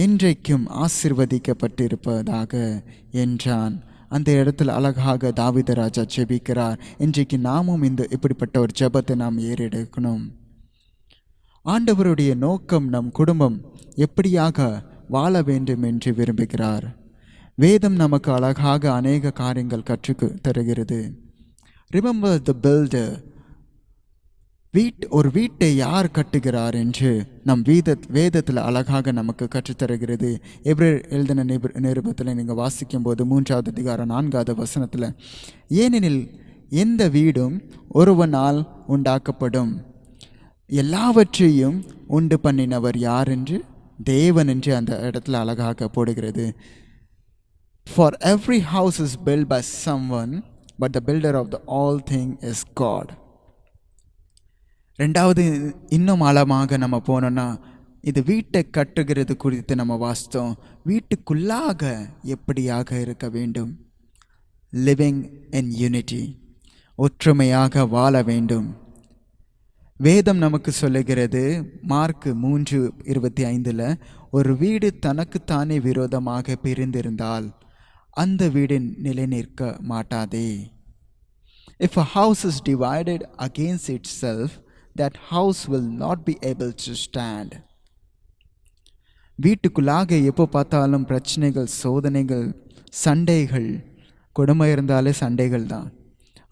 என்றைக்கும் ஆசீர்வதிக்கப்பட்டிருப்பதாக என்றான். அந்த இடத்துல அழகாக தாவீது ராஜா ஜெபிக்கிறார். இன்றைக்கு நாமும் இப்படிப்பட்ட ஒரு ஜெபத்தை நாம் ஏறெடுக்கணும். ஆண்டவருடைய நோக்கம் நம் குடும்பம் எப்படியாக வாழ வேண்டும் என்று விரும்புகிறார். வேதம் நமக்கு அழகாக அநேக காரியங்கள் கற்று தருகிறது. Remember the filter. ஒரு வீட்டை யார் கட்டுகிறார் என்று நம் வேதத்தில் அழகாக நமக்கு கற்றுத்தருகிறது. எபிரேயர் எழுதின நிருபத்தில் நீங்கள் வாசிக்கும் போது 3வது அதிகாரம் 4வது வசனத்தில், ஏனெனில் எந்த வீடும் ஒருவனால் உண்டாக்கப்படும், எல்லாவற்றையும் உண்டு பண்ணினவர் யார் என்று தேவன் என்று அந்த இடத்துல அழகாக போடுகிறது. For every house is built by someone, but the builder of all things is God. ரெண்டாவது இன்னும் ஆழமாக நம்ம போனோம்னா, இது வீட்டை கட்டுகிறது குறித்து நம்ம வாசித்தோம். வீட்டுக்குள்ளாக எப்படியாக இருக்க வேண்டும்? லிவிங் இன் யூனிட்டி, ஒற்றுமையாக வாழ வேண்டும். வேதம் நமக்கு சொல்லுகிறது, மார்க் 3:25, ஒரு வீடு தனக்குத்தானே விரோதமாக பிரிந்திருந்தால் அந்த வீடு நிலை நிற்க மாட்டாதே. If a house is divided against itself, that house will not be able to stand. வீட்டுக்குள்ளாக எப்போ பார்த்தாலும் பிரச்சனைகள், சோதனைகள், சண்டைகள். குடும்பம் இருந்தாலே சண்டைகள் தான்.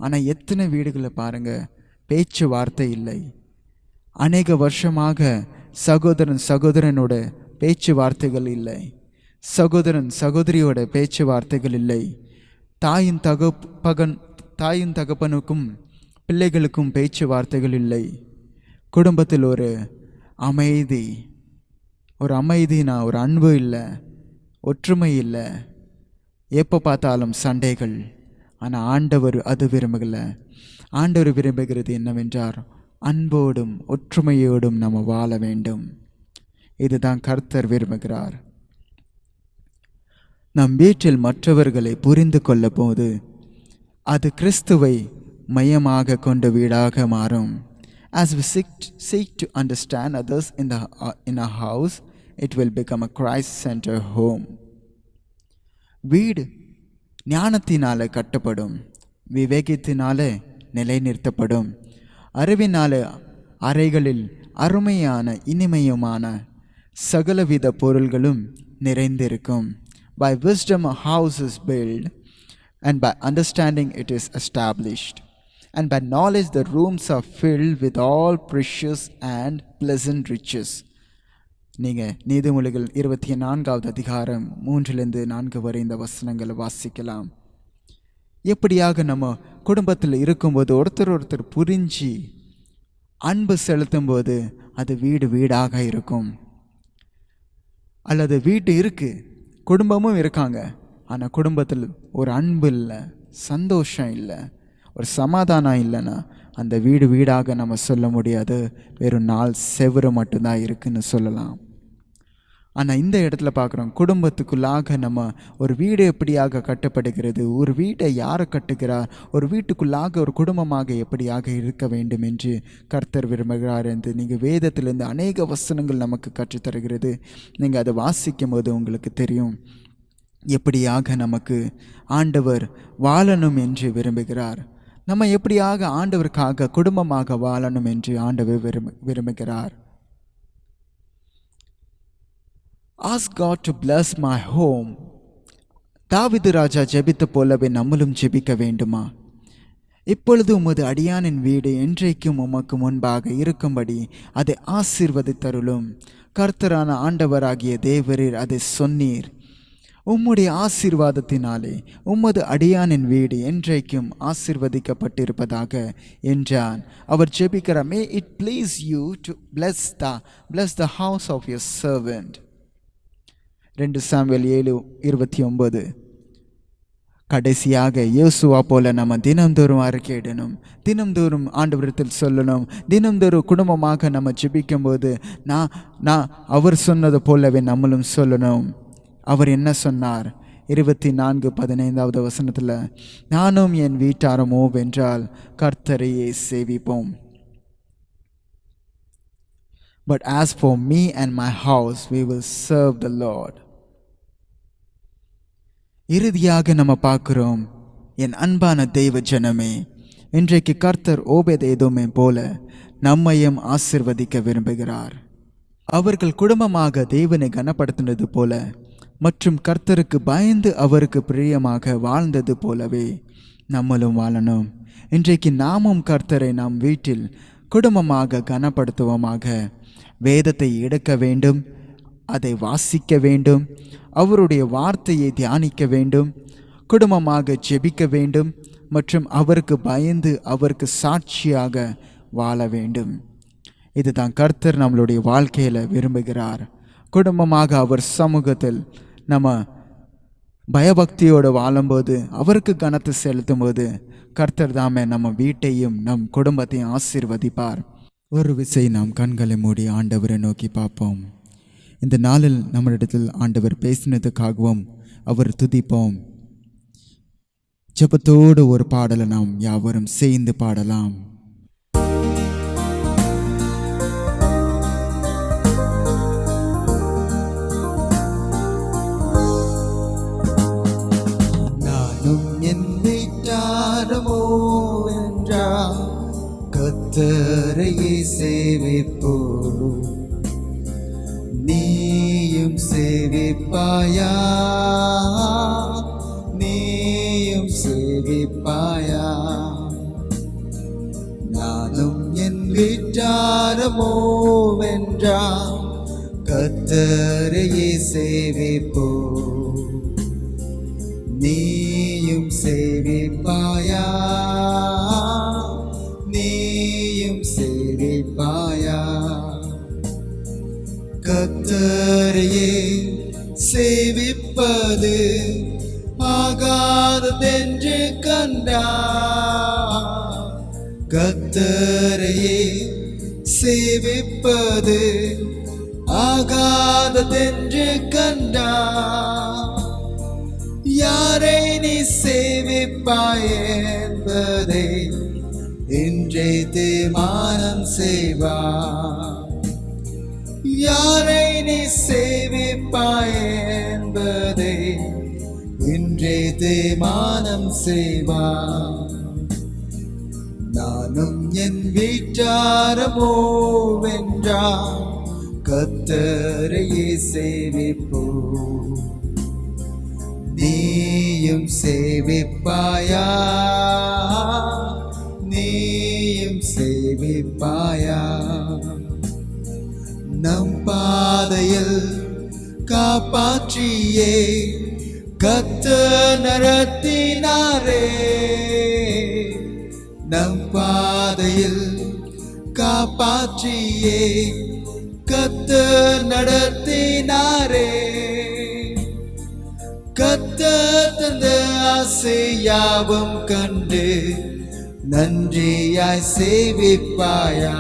ஆனால் எத்தனை வீடுகளை பாருங்கள், பேச்சுவார்த்தை இல்லை. அநேக வருஷமாக சகோதரனோட பேச்சுவார்த்தைகள் இல்லை, சகோதரன் சகோதரியோட பேச்சுவார்த்தைகள் இல்லை, தாயின் தகப்பனுக்கும் பிள்ளைகளுக்கும் பேச்சுவார்த்தைகள் இல்லை. குடும்பத்தில் ஒரு அமைதினா ஒரு அன்பு இல்லை, ஒற்றுமை இல்லை, எப்போ பார்த்தாலும் சண்டைகள். ஆனால் ஆண்டவர் அது விரும்புகலை. ஆண்டவர் விரும்புகிறது என்னவென்றால், அன்போடும் ஒற்றுமையோடும் நம்ம வாழ வேண்டும். இதுதான் கர்த்தர் விரும்புகிறார். நம் வீட்டில் மற்றவர்களை புரிந்து கொள்ள போது அது கிறிஸ்துவை மையமாக கொண்ட வீடாக மாறும். As we seek to understand others in our house, it will become a Christ-centered home. வீடு ஞானத்தினாலே கட்டப்படும், விவேகத்தினாலே நிலைநிறுத்தப்படும், அறிவினாலே அறைகளில் அருமையான இனிமையுமான சகலவித பொருள்களும் நிறைந்திருக்கும். By wisdom a house is built, and by understanding it is established, and by knowledge the rooms are filled with all precious and pleasant riches. நீங்கள் நீதிமொழிகள் 24வது அதிகாரம் 3-4 வரை இந்த வசனங்களை வாசிக்கலாம். எப்படியாக நம்ம குடும்பத்தில் இருக்கும்போது ஒருத்தர் புரிஞ்சு அன்பு செலுத்தும் போது அது வீடாக இருக்கும். அல்லது வீட்டு இருக்கு, குடும்பமும் இருக்காங்க, ஆனால் குடும்பத்தில் ஒரு அன்பு இல்லை, சந்தோஷம் இல்லை, ஒரு சமாதானம் இல்லைன்னா அந்த வீடாக நம்ம சொல்ல முடியாது. வெறும் 4 செவுரு மட்டும்தான் இருக்குன்னு சொல்லலாம். ஆனால் இந்த இடத்துல பார்க்குறோம், குடும்பத்துக்குள்ளாக நம்ம ஒரு வீடு எப்படியாக கட்டப்படுகிறது, ஒரு வீட்டை யாரை கட்டுகிறார், ஒரு வீட்டுக்குள்ளாக ஒரு குடும்பமாக எப்படியாக இருக்க வேண்டும் என்று கர்த்தர் விரும்புகிறார் என்று நீங்கள் வேதத்திலிருந்து அநேக வசனங்கள் நமக்கு கற்றுத்தருகிறது. நீங்கள் அதை வாசிக்கும் போது உங்களுக்கு தெரியும் எப்படியாக நமக்கு ஆண்டவர் வாழணும் என்று விரும்புகிறார். நம்ம எப்படியாக ஆண்டவருக்காக குடும்பமாக வாழணும் என்று ஆண்டவர் விரும்புகிறார். Ask God to bless my home. தாவீது ராஜா ஜெபித்த போலவே நம்மளும் ஜெபிக்க வேண்டுமா? இப்பொழுது உமது அடியானின் வீடு என்றைக்கும் உமக்கு முன்பாக இருக்கும்படி அதை ஆசீர்வதித்தருளும். கர்த்தரான ஆண்டவராகிய தேவரீர் அதை சொன்னீர். உம்முடைய ஆசீர்வாதத்தினாலே உமது அடியானின் வீடு என்றைக்கும் ஆசீர்வதிக்கப்பட்டிருப்பதாக என்றான். அவர் ஜெபிக்கிறார், May it please you to bless the house of your servant. 2 Samuel 7:29. கடைசியாக யோசுவா போல நம்ம தினம்தோறும் அறிக்கையிடணும், தினம்தோறும் ஆண்டவரிடத்தில் சொல்லணும். தினம்தோறும் குடும்பமாக நம்ம ஜெபிக்கும் போது நான் அவர் சொன்னது போலவே நம்மளும் சொல்லணும். அவர் என்ன சொன்னார்? 24:15 வசனத்தில், நானும் என் வீட்டாரமோ வென்றால் கர்த்தரையே சேவிப்போம். But as for me and my house, we will serve the Lord. இறுதியாக நம்ம பார்க்கிறோம், என் அன்பான தெய்வ ஜனமே, இன்றைக்கு கர்த்தர் ஓபேதேதோமை போல நம்மையும் ஆசீர்வதிக்க விரும்புகிறார். அவர்கள் குடும்பமாக தேவனை கனப்படுத்தினது போல மற்றும் கர்த்தருக்கு பயந்து அவருக்கு பிரியமாக வாழ்ந்தது போலவே நம்மளும் வாழணும். இன்றைக்கு நாமும் கர்த்தரை நம் வீட்டில் குடும்பமாக கனப்படுத்துவோமாக. வேதத்தை எடுக்க வேண்டும், அதை வாசிக்க வேண்டும், அவருடைய வார்த்தையை தியானிக்க வேண்டும், குடும்பமாக ஜெபிக்க வேண்டும் மற்றும் அவருக்கு பயந்து அவருக்கு சாட்சியாக வாழ வேண்டும். இதுதான் கர்த்தர் நம்மளுடைய வாழ்க்கையில் விரும்புகிறார். குடும்பமாக அவர் சமூகத்தில் நம்ம பயபக்தியோடு வாழும்போது, அவருக்கு கனத்தை செலுத்தும் போது கர்த்தர் தாமே நம்ம வீட்டையும் நம் குடும்பத்தையும் ஆசீர்வதிப்பார். ஒரு விசை நாம் கண்களை மூடி ஆண்டவரை நோக்கி பார்ப்போம். இந்த நாளில் நம்மளிடத்தில் ஆண்டவர் பேசினதுக்காகவும் அவர் துதிப்போம். ஜெபத்தோடு ஒரு பாடலை நாம் யாவரும் சேர்ந்து பாடலாம். நானும் என் வீட்டாரமோ என்றால் கர்த்தரையே சேவிப்போ, நீயும் சேவிப்பாயா, நீயும் சேவிப்பாயா. நானும் என் வீட்டாரமோ என்றால் கர்த்தரையே சேவிப்போ, நீயும் சேவிப்பாயா, நீயும் சேவிப்பாயா. கர்த்தரையே சேவிப்பது ஆகாததென்று கண்டா, கர்த்தரையே சேவிப்பது ஆகாததென்று கண்டா. யாரை நீ சேவிப்பாய் என்பதை இன்றே தீர்மானம் செய்வாய். யாரை நீ சேவிப்பாய் என்பதை இன்றே தீர்மானம் செய்வாய். நானும் என் வீட்டாரமோ வென்றால் கர்த்தரையே சேவிப்போ, நீயும் சேவிப்பாயா, நீயும் சேவிப்பாயா. நம் பாதையில் காப்பாற்றியே கர்த்தர் நடத்தினாரே, நம் பாதையில் காப்பாற்றியே கர்த்தர் நடத்தினாரே. கர்த்தர் தந்த ஆசையாவும் கண்டு நன்றியாய் சேவிப்பாயா.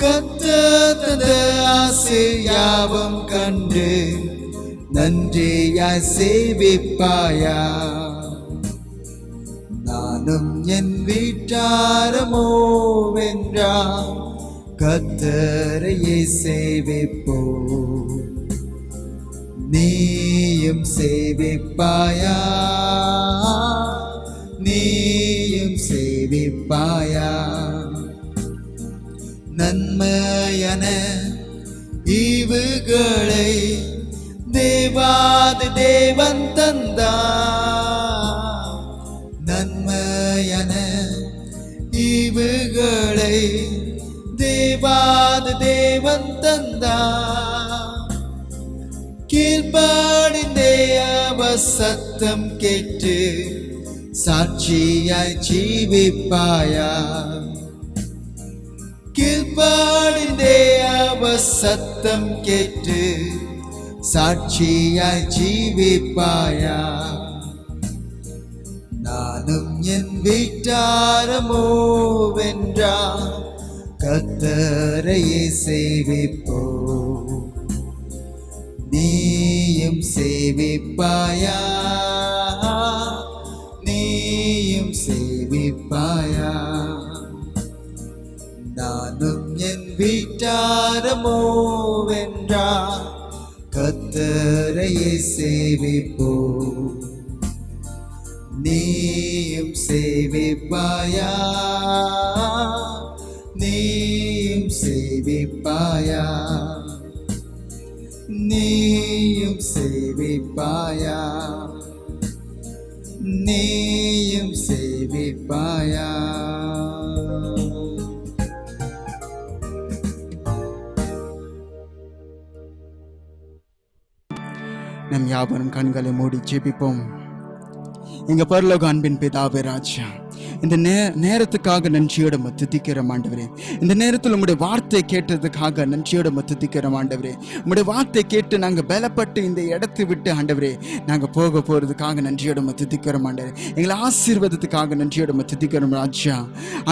கர்த்தர் தந்த ஆசையாவும் கண்டு நன்றியாய் சேவிப்பாயா. நானும் என் வீட்டாரமோ வென்றால் கர்த்தரையே சேவிப்போ, நீயும் சேவிப்பாயா, நீயும் சேவிப்பாயா. நன்மையான ஈவுகளை தேவாதி தேவன் தந்தா, நன்மையான ஈவுகளை தேவாதி தேவன் தந்தா. கீழ்ப்படிந்தே அவர் சத்தம் கேட்டு சாட்சியாய் ஜீவிப்பாயா. கீழ்ப்படிந்தே அவர் சத்தம் கேட்டு சாட்சியாய் ஜீவிப்பாயா. நானும் என் வீட்டாரமோ வென்றால் கர்த்தரையே சேவிப்போ, நீயும் சேவிப்பாயா, நீயும் சேவிப்பாயா. நானும் என் வீட்டாரமோ வென்றால் கர்த்தரையே சேவிப்போ, நீயும் சேவிப்பாயா, நீயும் சேவிப்பாயா, நீயும் சேவிப்பாயா. நீயும் சேவிப்பாயா? நம் யாவரும் கண்களை மூடி ஜெபிப்போம். எங்க பரலோக அன்பின் பிதாவே ராஜா, இந்த நேரத்துக்காக நன்றியோட துதிக்கிறோம் ஆண்டவரே. இந்த நேரத்தில் உங்களுடைய வார்த்தை கேட்டதுக்காக நன்றியோட துதிக்கிறோம் ஆண்டவரே. உங்களுடைய வார்த்தை கேட்டு நாங்கள் பலப்பட்டு இந்த இடத்தை விட்டு ஆண்டவரே நாங்கள் போக போறதுக்காக நன்றியோட துதிக்கிறோம் ஆண்டவரே. எங்களை ஆசீர்வாதத்துக்காக நன்றியோட துதிக்கிறோம் ராஜா.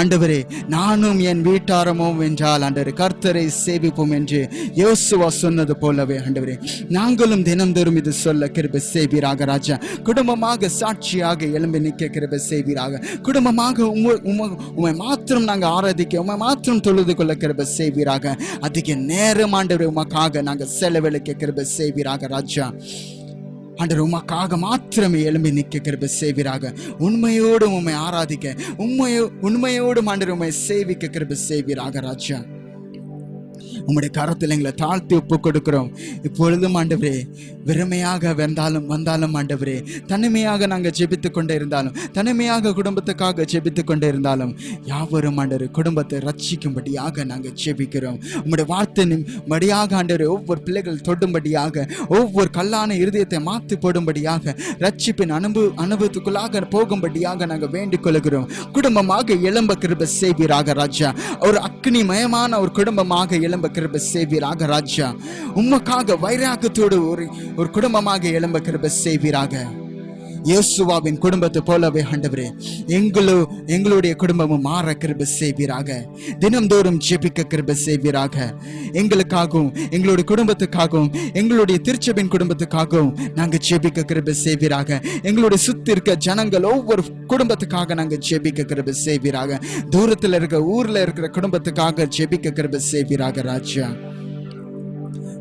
ஆண்டவரே, நானும் என் வீட்டாரமும் என்றால் ஆண்டவரே கர்த்தரை சேவிப்போம் என்று யோசுவா சொன்னது போலவே ஆண்டவரே நாங்களும் தினம்தோறும் இது சொல்ல கிருபை செய்வீராக ராஜா. குடும்பமாக சாட்சியாக எழும்பி நிற்க கிருபை செய்வீராக. குடும்பமாக உம்மை மாத்திரம் நாங்கள் ஆராதிக்க, உம்மை மாத்திரம் தொழுது கொள்ள கிருபை செய்வீராக. அதிக நேரம் ஆண்டவரே உமக்காக நாங்கள் செலவழிக்க கிருபை செய்வீராக ராஜா. ஆண்டவர் உமக்காக மாத்திரமே எழும்பி நிற்க கிருபை செய்வீராக. உண்மையோடு உம்மை ஆராதிக்க, உண்மையோடு ஆண்டவர் உம்மை சேவிக்க கிருபை செய்வீராக ராஜா. உம்முடைய கரத்தில் எங்களை தாழ்த்தி ஒப்பு கொடுக்கிறோம். இப்பொழுதும் ஆண்டவரே வெறுமையாக வந்தாலும் ஆண்டவரே தனிமையாக நாங்கள் ஜெபித்து கொண்டே இருந்தாலும், தனிமையாக குடும்பத்துக்காக ஜெபித்து கொண்டே இருந்தாலும் யாவரும் ஆண்டவரே குடும்பத்தை ரட்சிக்கும்படியாக நாங்கள் ஜெபிக்கிறோம். உம்முடைய வார்த்தை மடியாக ஆண்டவரே ஒவ்வொரு பிள்ளைகள் தொடும்படியாக, ஒவ்வொரு கல்லான இருதயத்தை மாற்றி போடும்படியாக, ரட்சிப்பின் அனுபவத்துக்குள்ளாக போகும்படியாக நாங்கள் வேண்டிக் கொள்கிறோம். குடும்பமாக எழும்ப கிருபை செய்வீராக ராஜா. ஒரு அக்னிமயமான ஒரு குடும்பமாக எழும்ப கிருபை செய்வீராக ராஜா. உமக்காக வைராகத்தோடு ஒரு குடும்பமாக எழும்ப கிருபை செய்வீராக. இயேசுவாவின் குடும்பத்தை போலவே ஆண்டவரே எங்களுடைய குடும்பமும் மாற கிருபை செய்வீராக. தினம்தோறும் ஜெபிக்க கிருபை செய்வீராக. எங்களுக்காகவும் எங்களுடைய குடும்பத்துக்காகவும் எங்களுடைய திருச்சபையின் குடும்பத்துக்காகவும் நாங்கள் ஜெபிக்க கிருபை செய்வீராக. எங்களுடைய சுத்தி இருக்க ஜனங்கள் ஒவ்வொரு குடும்பத்துக்காக நாங்கள் ஜெபிக்க கிருபை செய்வீராக. தூரத்தில் இருக்கிற ஊர்ல இருக்கிற குடும்பத்துக்காக ஜெபிக்க கிருபை செய்வீராக ராஜா.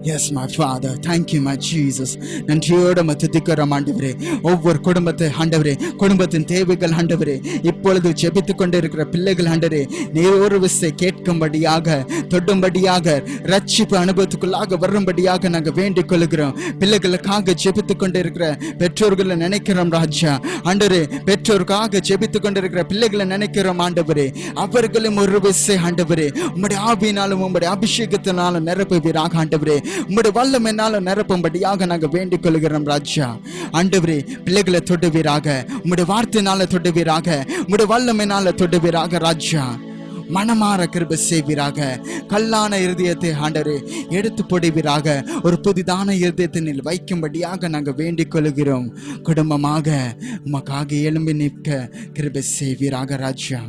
Yes, my Father. Thank you, my Jesus. நன்றியோடு துதிக்கிறோம் ஆண்டவரே. ஒவ்வொரு குடும்பத்தை ஆண்டவரே, குடும்பத்தின் தேவைகள் ஆண்டவரே, இப்பொழுது ஜெபித்துக் கொண்டு இருக்கிற பிள்ளைகள் ஆண்டவரே நீர் ஒரு விசை கேட்கும்படியாக, தொடும்படியாக, ரட்சிப்பு அனுபவத்துக்குள்ளாக வரும்படியாக நாங்கள் வேண்டிக் கொள்கிறோம். பிள்ளைகளுக்காக ஜெபித்துக் கொண்டு இருக்கிற பெற்றோர்களை நினைக்கிறோம் ராஜா. ஆண்டவரே, பெற்றோருக்காக ஜெபித்துக் கொண்டு இருக்கிற பிள்ளைகளை நினைக்கிறோம் ஆண்டவரே. அவர்களும் ஒரு விசை ஆண்டவரே உம்முடைய ஆவியினாலும் உம்முடைய அபிஷேகத்தினாலும் நிரப்புவீராக ஆண்டவரே. உம்முடைய வல்லம் என்னாலும் நிரப்பும்படியாக நாங்கள் வேண்டிக் கொள்கிறோம் ராஜா. ஆண்டவரே, பிள்ளைகளை தொடுவீராக, உம்முடைய வார்த்தையினால தொடுவீராக, உம்முடைய வல்லம் என்னால தொடுவீராக ராஜா. மனமாற கிருபை செய்வீராக. கல்லான இருதயத்தை ஆண்டவரே எடுத்து போடுவீராக. ஒரு புதிதான இருதயத்தினில் வைக்கும்படியாக நாங்கள் வேண்டிக் கொள்கிறோம். குடும்பமாக உமக்காக எழும்பி நிற்க கிருபை செய்வீராக ராஜா.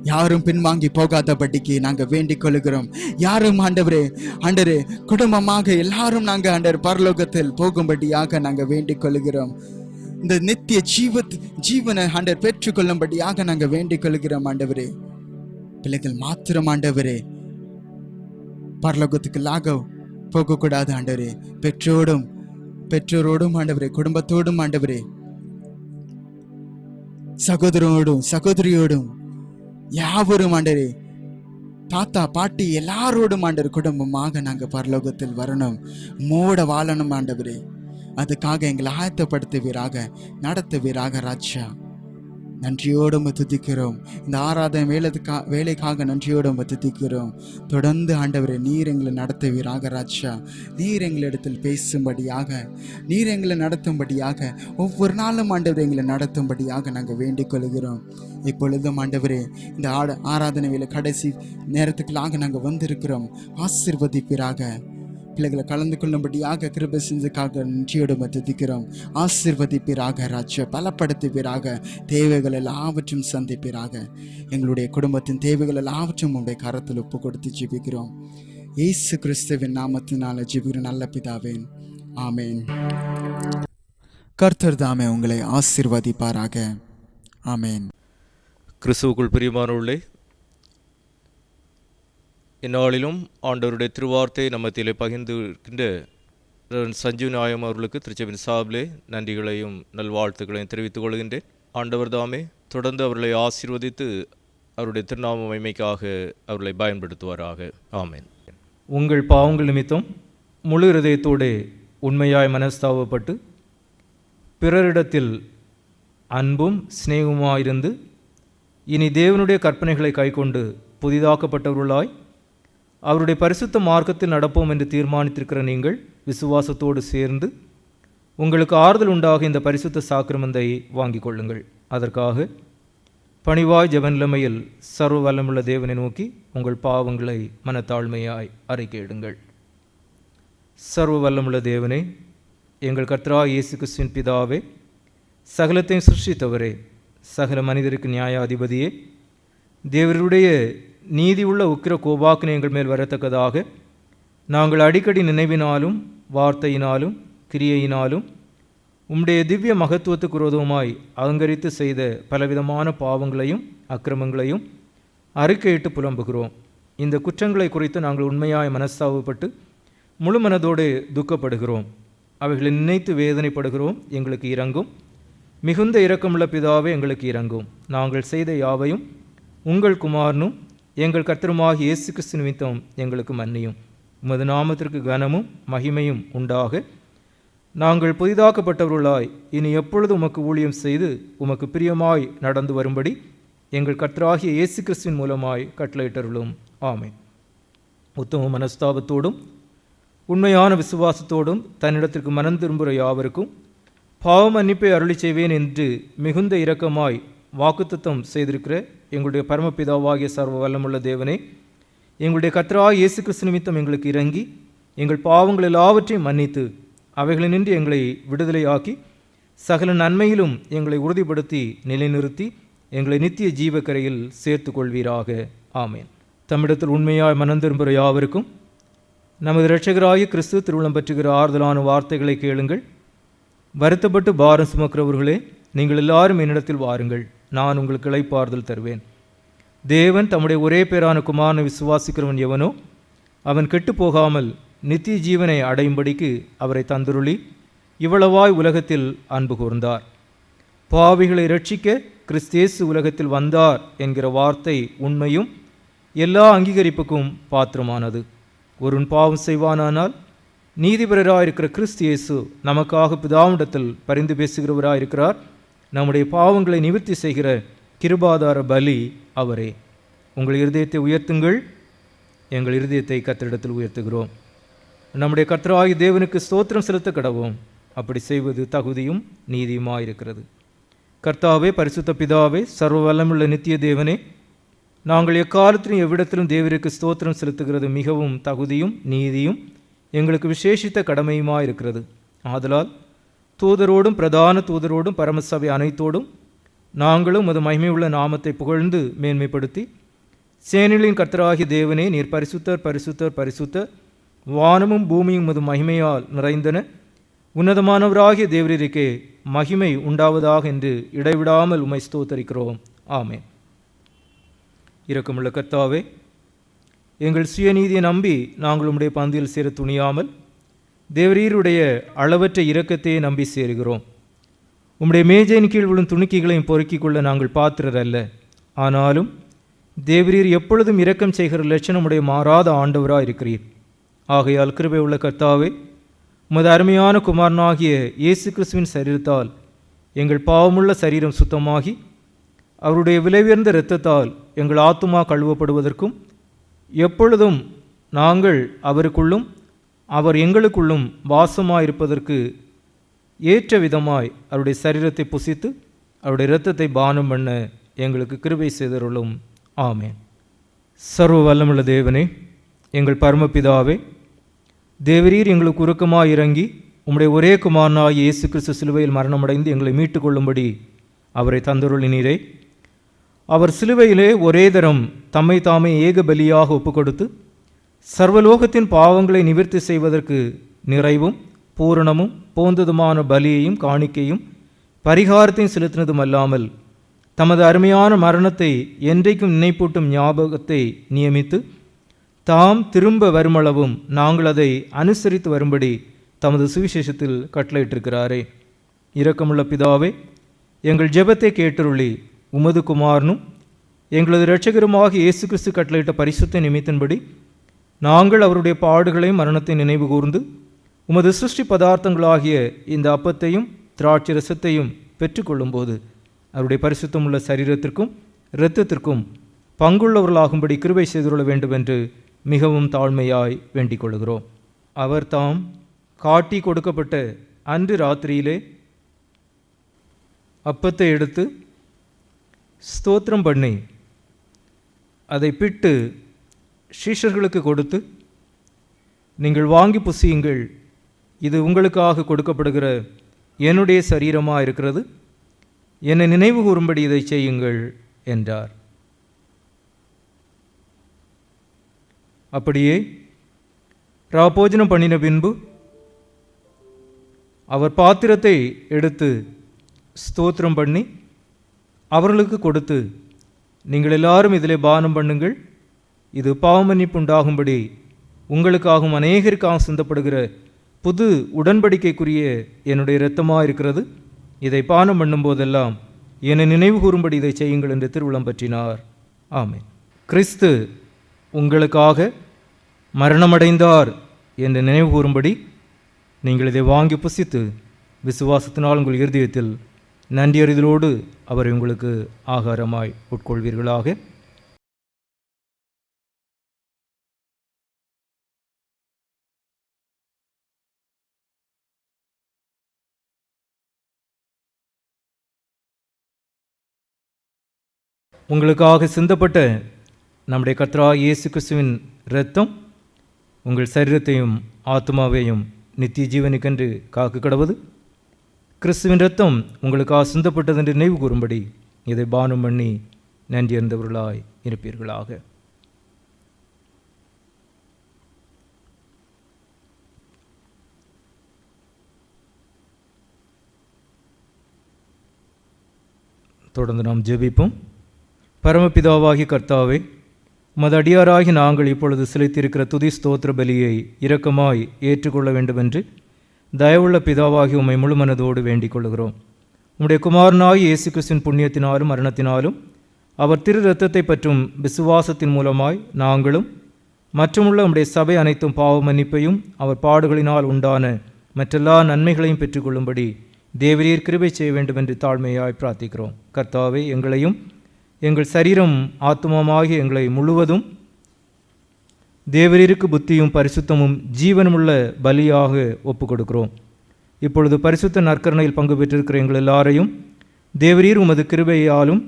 யாரும் பின்வாங்கி போகாதபடிக்கு நாங்கள் வேண்டிக் கொள்கிறோம். யாரும் ஆண்டவரே குடும்பமாக எல்லாரும் நாங்கள் ஆண்டவர் பரலோகத்தில் போகும்படியாக நாங்கள் வேண்டிக் கொள்கிறோம். இந்த நித்திய ஜீவனை ஆண்டவர் பெற்றுக்கொள்ளும்படியாக நாங்கள் வேண்டிக் கொள்கிறோம் ஆண்டவரே. பிள்ளைகள் மாத்திரம் ஆண்டவரே பரலோகத்துக்குள்ளாக போகக்கூடாது ஆண்டவரே. பெற்றோரோடும் ஆண்டவரே, குடும்பத்தோடும் ஆண்டவரே, சகோதரியோடும் யாவரும் ஆண்டவரே, தாத்தா பாட்டி எல்லாரோடும் ஆண்டவர் குடும்பமாக நாங்கள் பரலோகத்தில் வரணும், மோட வாழணும் ஆண்டவரே. அதுக்காக எங்களை ஆயத்தப்படுத்துவீராக, நடத்துவீராக ராஜா. நன்றியோடு துதிக்கிறோம். இந்த ஆராதனை வேலைக்காக நன்றியோடு துதிக்கிறோம். தொடர்ந்து ஆண்டவரே நீர் எங்களை நடத்துவீராக ராஜா. நீர் எங்களிடத்தில் பேசும்படியாக, நீர் எங்களை நடத்தும்படியாக, ஒவ்வொரு நாளும் ஆண்டவரே எங்களை நடத்தும்படியாக நாங்கள் வேண்டிக் கொள்கிறோம். இப்பொழுதும் ஆண்டவரே இந்த ஆராதனை வேலை கடைசி நேரத்துக்குள்ளாக நாங்கள் வந்திருக்கிறோம். ஆசீர்வதிப்பீராக. பிள்ளைகளை கலந்து கொள்ளும்படியாக கிருபை செஞ்சதுக்காக நன்றியோடு துதிக்கிறோம். ஆசீர்வதிப்பீராக ராஜா. பலப்படுத்துவீராக. தேவைகள் எல்லாவற்றும் சந்திப்பீராக. எங்களுடைய குடும்பத்தின் தேவைகள் எல்லாவற்றும் உங்களுடைய கரத்தில் ஒப்பு கொடுத்து ஜெபிக்கிறோம். இயேசு கிறிஸ்துவின் நாமத்தினால ஜெபிக்கிற நல்ல பிதாவே, ஆமேன். கர்த்தர் தாமே உங்களை ஆசீர்வதிப்பாராக. ஆமேன். கிறிஸ்துவுக்குள் பிரியமானவர்களே, இந்நாளிலும் ஆண்டவருடைய திருவார்த்தை நம்மத்திலே பகிர்ந்திருக்கின்ற சஞ்சீவ் நாயம் அவர்களுக்கு திருச்சபையின் சார்பிலே நன்றிகளையும் நல்வாழ்த்துக்களையும் தெரிவித்துக் கொள்கின்றேன். ஆண்டவர் தாமே தொடர்ந்து அவர்களை ஆசீர்வதித்து அவருடைய திருநாம மகிமைக்காக அவர்களை பயன்படுத்துவாராக. ஆமேன். உங்கள் பாவங்கள் நிமித்தம் முழு இருதயத்தோடு உண்மையாய் மனஸ்தாபப்பட்டு பிறரிடத்தில் அன்பும் சிநேகமாயிருந்து இனி தேவனுடைய கற்பனைகளை கைக்கொண்டு புதிதாக்கப்பட்டவர்களாய் அவருடைய பரிசுத்த மார்க்கத்தில் நடப்போம் என்று தீர்மானித்திருக்கிற நீங்கள் விசுவாசத்தோடு சேர்ந்து உங்களுக்கு ஆறுதல் உண்டாக இந்த பரிசுத்த சாக்கிரமத்தை வாங்கிக் கொள்ளுங்கள். அதற்காக பணிவாய் ஜெப நிலைமையில் சர்வ வல்லமுள்ள தேவனை நோக்கி உங்கள் பாவங்களை மனத்தாழ்மையாய் அறிக்கையிடுங்கள். சர்வ வல்லமுள்ள தேவனே, எங்கள் கர்த்தராகிய இயேசு கிறிஸ்துவின் பிதாவே, சகலத்தையும் சிருஷ்டித்தவரே, சகல மனிதருக்கு நியாயாதிபதியே, தேவருடைய நீதி உள்ள உக்கிர கோபாக்கினை எங்கள் மேல் வரத்தக்கதாக நாங்கள் அடிக்கடி நினைவினாலும் வார்த்தையினாலும் கிரியையினாலும் உம்முடைய திவ்ய மகத்துவத்துக்கு விரோதமாய் அலங்கரித்து செய்த பலவிதமான பாவங்களையும் அக்கிரமங்களையும் அறிக்கையிட்டு புலம்புகிறோம். இந்த குற்றங்களை குறித்து நாங்கள் உண்மையாய் மனஸ்தாபப்பட்டு முழு மனதோடு துக்கப்படுகிறோம். அவைகளை நினைத்து வேதனைப்படுகிறோம். எங்களுக்கு இரங்கும். மிகுந்த இரக்கமுள்ள பிதாவே, எங்களுக்கு இரங்கும். நாங்கள் செய்த யாவையும் உங்கள் குமாரனும் எங்கள் கர்த்தருமாகிய இயேசு கிறிஸ்து நிமித்தம் எங்களுக்கு மன்னியும். உமது நாமத்திற்கு கனமும் மகிமையும் உண்டாக நாங்கள் புதிதாக்கப்பட்டவர்களாய் இனி எப்பொழுது உமக்கு ஊழியம் செய்து உமக்கு பிரியமாய் நடந்து வரும்படி எங்கள் கர்த்தராகிய இயேசு கிறிஸ்துவின் மூலமாய் கட்டளையிட்டருளும். ஆமென். உத்தம மனஸ்தாபத்தோடும் உண்மையான விசுவாசத்தோடும் தன்னிடத்திற்கு மனம் திரும்புகிற யாவருக்கும் பாவ மன்னிப்பை அருளி செய்வேன் என்று மிகுந்த இரக்கமாய் வாக்குத்தத்தம் செய்திருக்கிற எங்களுடைய பரமபிதாவாகிய சர்வ வல்லமுள்ள தேவனே, எங்களுடைய கர்த்தராகிய இயேசு கிறிஸ்து நிமித்தம் எங்களுக்கு இறங்கி எங்கள் பாவங்கள் எல்லாவற்றையும் மன்னித்து அவைகளினின்று எங்களை விடுதலையாக்கி சகல நன்மையிலும் எங்களை உறுதிப்படுத்தி நிலைநிறுத்தி எங்களை நித்திய ஜீவக்கரையில் சேர்த்து கொள்வீராக. ஆமேன். தம்மிடத்தில் உண்மையாய் மனம் திரும்புகிற யாவருக்கும் நமது இரட்சகராகிய கிறிஸ்து திருவுளம் பற்றுகிற ஆறுதலான வார்த்தைகளை கேளுங்கள். வருத்தப்பட்டு பாரம் சுமக்கிறவர்களே, நீங்கள் எல்லாரும் என்னிடத்தில் வாருங்கள், நான் உங்களுக்கு இளைப்பாறுதல் தருவேன். தேவன் தம்முடைய ஒரே பேரான குமாரனை விசுவாசிக்கிறவன் எவனோ அவன் கெட்டு போகாமல் நித்திய ஜீவனை அடையும்படிக்கு அவரை தந்துருளி இவ்வளவாய் உலகத்தில் அன்பு கூர்ந்தார். பாவிகளை இரட்சிக்க கிறிஸ்தேசு உலகத்தில் வந்தார் என்கிற வார்த்தை உண்மையும் எல்லா அங்கீகரிப்புக்கும் பாத்திரமானது. ஒருவன் பாவம் செய்வானானால் நீதிபரராயிருக்கிற கிறிஸ்து இயேசு நமக்காக பிதாவிடத்தில் பரிந்து பேசுகிறவராயிருக்கிறார். நம்முடைய பாவங்களை நிவர்த்தி செய்கிற கிருபாதார பலி அவரே. உங்கள் இருதயத்தை உயர்த்துங்கள். எங்கள் இருதயத்தை கர்த்தரிடத்தில் உயர்த்துகிறோம். நம்முடைய கர்த்தராகிய தேவனுக்கு ஸ்தோத்திரம் செலுத்த கடவோம். அப்படி செய்வது தகுதியும் நீதியுமாயிருக்கிறது. கர்த்தாவே, பரிசுத்த பிதாவே, சர்வ வல்லமுள்ள நித்திய தேவனே, நாங்கள் எக்காலத்திலும் எவ்விடத்திலும் தேவருக்கு ஸ்தோத்திரம் செலுத்துகிறது மிகவும் தகுதியும் நீதியும் எங்களுக்கு விசேஷித்த கடமையுமாயிருக்கிறது. ஆதலால் தூதரோடும் பிரதான தூதரோடும் பரமசபை அனைத்தோடும் நாங்களும் அது மகிமையுள்ள நாமத்தை புகழ்ந்து மேன்மைப்படுத்தி, சேனைகளின் கர்த்தராகிய தேவனே, நீர் பரிசுத்தர் பரிசுத்தர் பரிசுத்தர், வானமும் பூமியும் அது மகிமையால் நிறைந்தன, உன்னதமானவராகிய தேவரீருக்கே மகிமை உண்டாவதாக என்று இடைவிடாமல் உம்மை ஸ்தோத்தரிக்கிறோம். ஆமென். இரக்கமுள்ள கர்த்தாவே, எங்கள் சுயநீதியை நம்பி நாங்கள் உம்முடைய பந்தியில் சேர துணியாமல் தேவரீருடைய அளவற்ற இரக்கத்தையே நம்பி சேருகிறோம். உம்முடைய மேஜையின் கீழ் விழும் துணிக்கைகளையும் பொறுக்கிக் கொள்ள நாங்கள் பாத்திரர் அல்ல. ஆனாலும் தேவரீர் எப்பொழுதும் இரக்கம் செய்கிற லட்சணமுடைய மாறாத ஆண்டவராக இருக்கிறீர். ஆகையால் கிருபை உள்ள கர்த்தாவே, உமது அருமையான குமாரனாகிய இயேசு கிறிஸ்துவின் சரீரத்தால் எங்கள் பாவமுள்ள சரீரம் சுத்தமாகி அவருடைய விலையுயர்ந்த இரத்தத்தால் எங்கள் ஆத்துமா கழுவப்படுவதற்கும் எப்பொழுதும் நாங்கள் அவருக்குள்ளும் அவர் எங்களுக்குள்ளும் வாசமாயிருப்பதற்கு ஏற்ற விதமாய் அவருடைய சரீரத்தை புசித்து அவருடைய இரத்தத்தை பானம் பண்ண எங்களுக்கு கிருபை செய்தருளும். ஆமென். சர்வ வல்லமுள்ள தேவனே, எங்கள் பரமபிதாவே, தேவரீர் எங்களுக்கு உருக்கமாக இறங்கி உம்முடைய ஒரே குமாரனாகிய இயேசு கிறிஸ்து சிலுவையில் மரணமடைந்து எங்களை மீட்டுக் கொள்ளும்படி அவரை தந்தருளினீரே. அவர் சிலுவையிலே ஒரே தரம் தம்மை தாமே ஏக பலியாக ஒப்புக்கொடுத்து சர்வலோகத்தின் பாவங்களை நிவர்த்தி செய்வதற்கு நிறைவும் பூரணமும் போந்ததுமான பலியையும் காணிக்கையும் பரிகாரத்தையும் செலுத்தினதும் அல்லாமல் தமது அருமையான மரணத்தை என்றைக்கும் நினைப்பூட்டும் ஞாபகத்தை நியமித்து தாம் திரும்ப வருமளவும் நாங்கள் அதை அனுசரித்து வரும்படி தமது சுவிசேஷத்தில் கட்டளையிட்டிருக்கிறாரே. இரக்கமுள்ள பிதாவே, எங்கள் ஜெபத்தை கேட்டருளி உமது குமாரனும் எங்களது இரட்சகருமாக இயேசு கிறிஸ்து கட்டளையிட்ட பரிசுத்த நிமித்தின்படி நாங்கள் அவருடைய பாடுகளையும் மரணத்தை நினைவு கூர்ந்து உமது சிருஷ்டி பதார்த்தங்களாகிய இந்த அப்பத்தையும் திராட்சை ரசத்தையும் பெற்றுக்கொள்ளும்போது அவருடைய பரிசுத்தமுள்ள சரீரத்திற்கும் இரத்தத்திற்கும் பங்குள்ளவர்களாகும்படி கிருபை செய்துள்ள வேண்டும் என்று மிகவும் தாழ்மையாய் வேண்டிக் கொள்கிறோம். அவர் தாம் காட்டி கொடுக்கப்பட்ட அன்று ராத்திரியிலே அப்பத்தை எடுத்து ஸ்தோத்திரம் பண்ணி அதை பிட்டு சீஷர்களுக்கு கொடுத்து, நீங்கள் வாங்கி புசியுங்கள், இது உங்களுக்காக கொடுக்கப்படுகிற என்னுடைய சரீரமாக இருக்கிறது, என்னை நினைவு கூறும்படி இதை செய்யுங்கள் என்றார். அப்படியே ராபோஜனம் பண்ணின பின்பு அவர் பாத்திரத்தை எடுத்து ஸ்தோத்திரம் பண்ணி அவர்களுக்கு கொடுத்து, நீங்கள் எல்லாரும் இதிலே பானம் பண்ணுங்கள், இது பாவமன்னிப்பு உண்டாகும்படி உங்களுக்காகவும் அநேகருக்காக சிந்தப்படுகிற புது உடன்படிக்கைக்குரிய என்னுடைய இரத்தமாக இருக்கிறது, இதை பானம் பண்ணும்போதெல்லாம் என்னை நினைவு கூறும்படி இதை செய்யுங்கள் என்று திருவுளம் பற்றினார். ஆமென். கிறிஸ்து உங்களுக்காக மரணமடைந்தார் என்று நினைவு கூறும்படி நீங்கள் இதை வாங்கி புசித்து விசுவாசத்தினால் உங்கள் இருதயத்தில் நன்றியறிதலோடு அவரை உங்களுக்கு ஆகாரமாய் உட்கொள்வீர்களாக. உங்களுக்காக சிந்தப்பட்ட நம்முடைய கர்த்தராகிய இயேசு கிறிஸ்துவின் இரத்தம் உங்கள் சரீரத்தையும் ஆத்மாவையும் நித்திய ஜீவனுக்கென்று காக்க கடவது. கிறிஸ்துவின் இரத்தம் உங்களுக்காக சிந்தப்பட்டது என்று நினைவு கூறும்படி இதை பானம் பண்ணி நன்றி அறிந்தவர்களாய் இருப்பீர்களாக. தொடர்ந்து நாம் ஜெபிப்போம். பரமபிதாவாகிய கர்த்தாவே, உமது அடியாராகி நாங்கள் இப்பொழுது செலுத்தியிருக்கிற துதி ஸ்தோத்திர பலியை இரக்கமாய் ஏற்றுக்கொள்ள வேண்டுமென்று தயவுள்ள பிதாவாகி உம்மை முழுமனதோடு வேண்டிக் கொள்கிறோம். உம்முடைய குமாரனாகி இயேசு கிறிஸ்துவின் புண்ணியத்தினாலும் மரணத்தினாலும் அவர் திரு இரத்தத்தை பற்றும் விசுவாசத்தின் மூலமாய் நாங்களும் மற்றுமுள்ள உம்முடைய சபை அனைத்தும் பாவ மன்னிப்பையும் அவர் பாடுகளினால் உண்டான மற்றெல்லா நன்மைகளையும் பெற்றுக்கொள்ளும்படி தேவரீர் கிருபை செய்ய வேண்டும் என்று தாழ்மையாய் பிரார்த்திக்கிறோம். கர்த்தாவே, எங்களையும் எங்கள் சரீரம் ஆத்மாவாகிய எங்களை முழுவதும் தேவரீருக்கு புத்தியும் பரிசுத்தமும் ஜீவனுமுள்ள பலியாக ஒப்புக் கொடுக்கிறோம். இப்பொழுது பரிசுத்த நற்கரணையில் பங்கு பெற்றிருக்கிற எங்கள் எல்லாரையும் தேவரீர் உமது கிருபையாலும்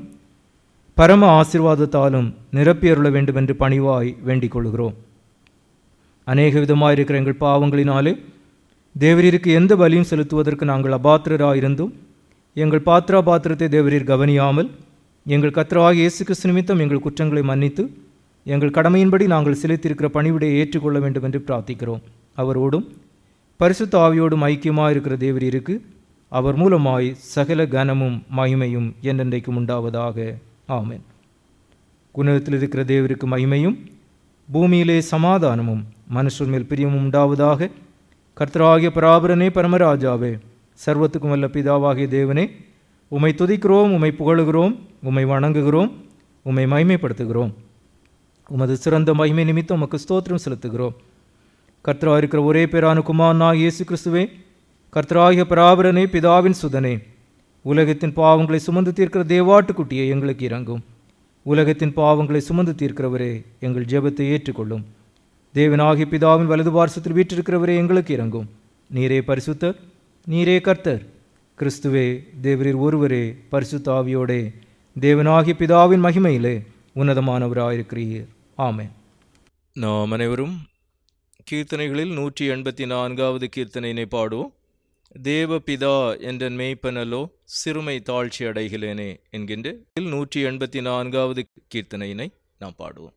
பரம ஆசீர்வாதத்தாலும் நிரப்பியருள வேண்டும் என்று பணிவாய் வேண்டிக் கொள்கிறோம். அநேக விதமாக இருக்கிற எங்கள் பாவங்களினாலே தேவரீருக்கு எந்த பலியும் செலுத்துவதற்கு நாங்கள் அபாத்திரராயிருந்தும் எங்கள் பாத்திரத்தை தேவரீர் கவனியாமல் எங்கள் கர்த்தராகிய இயேசு கிறிஸ்து நிமித்தம் எங்கள் குற்றங்களை மன்னித்து எங்கள் கடமையின்படி நாங்கள் செலுத்தியிருக்கிற பணிவிடையை ஏற்றுக்கொள்ள வேண்டும் என்று பிரார்த்திக்கிறோம். அவரோடும் பரிசுத்த ஆவியோடும் ஐக்கியமாக இருக்கிற தேவரீருக்கு அவர் மூலமாய் சகல கனமும் மகிமையும் என்றென்றைக்கும் உண்டாவதாக. ஆமென். குணத்தில் இருக்கிற தேவருக்கு மகிமையும் பூமியிலே சமாதானமும் மனுஷர் மேல் பிரியமும் உண்டாவதாக. கர்த்தராகிய பராபரனே, பரமராஜாவே, சர்வத்துக்கும் வல்ல பிதாவாகிய தேவனே, உம்மை துதிக்கிறோம், உம்மை புகழுகிறோம், உம்மை வணங்குகிறோம், உம்மை மகிமைப்படுத்துகிறோம். உமது சிறந்த மகிமை நிமித்தம் உமக்கு ஸ்தோத்திரம் செலுத்துகிறோம். கர்த்தராக இருக்கிற ஒரே பேரான குமாரனாகிய இயேசு கிறிஸ்துவே, கர்த்தராகிய பராபரனே, பிதாவின் சுதனே, உலகத்தின் பாவங்களை சுமந்து தீர்க்கிற தேவாட்டுக்குட்டியை எங்களுக்கு இறங்கும். உலகத்தின் பாவங்களை சுமந்து தீர்க்கிறவரே, எங்கள் ஜெபத்தை ஏற்றுக்கொள்ளும். தேவனாகிய பிதாவின் வலது பார்சத்தில் வீற்றிருக்கிறவரே, எங்களுக்கு இறங்கும். நீரே பரிசுத்தர், நீரே கர்த்தர். கிறிஸ்துவே, தேவரீர் ஒருவரே பரிசுத்த ஆவியோடே தேவனாகிய பிதாவின் மகிமையிலே உன்னதமானவராயிருக்கிறீர். ஆமென். நாம் அனைவரும் கீர்த்தனைகளில் 184வது கீர்த்தனையினை பாடுவோம். தேவ பிதா என்ற மெய்ப்பனலோ சிறுமை தாழ்ச்சி அடைகிறேனே என்கின்ற 184வது கீர்த்தனையினை நாம் பாடுவோம்.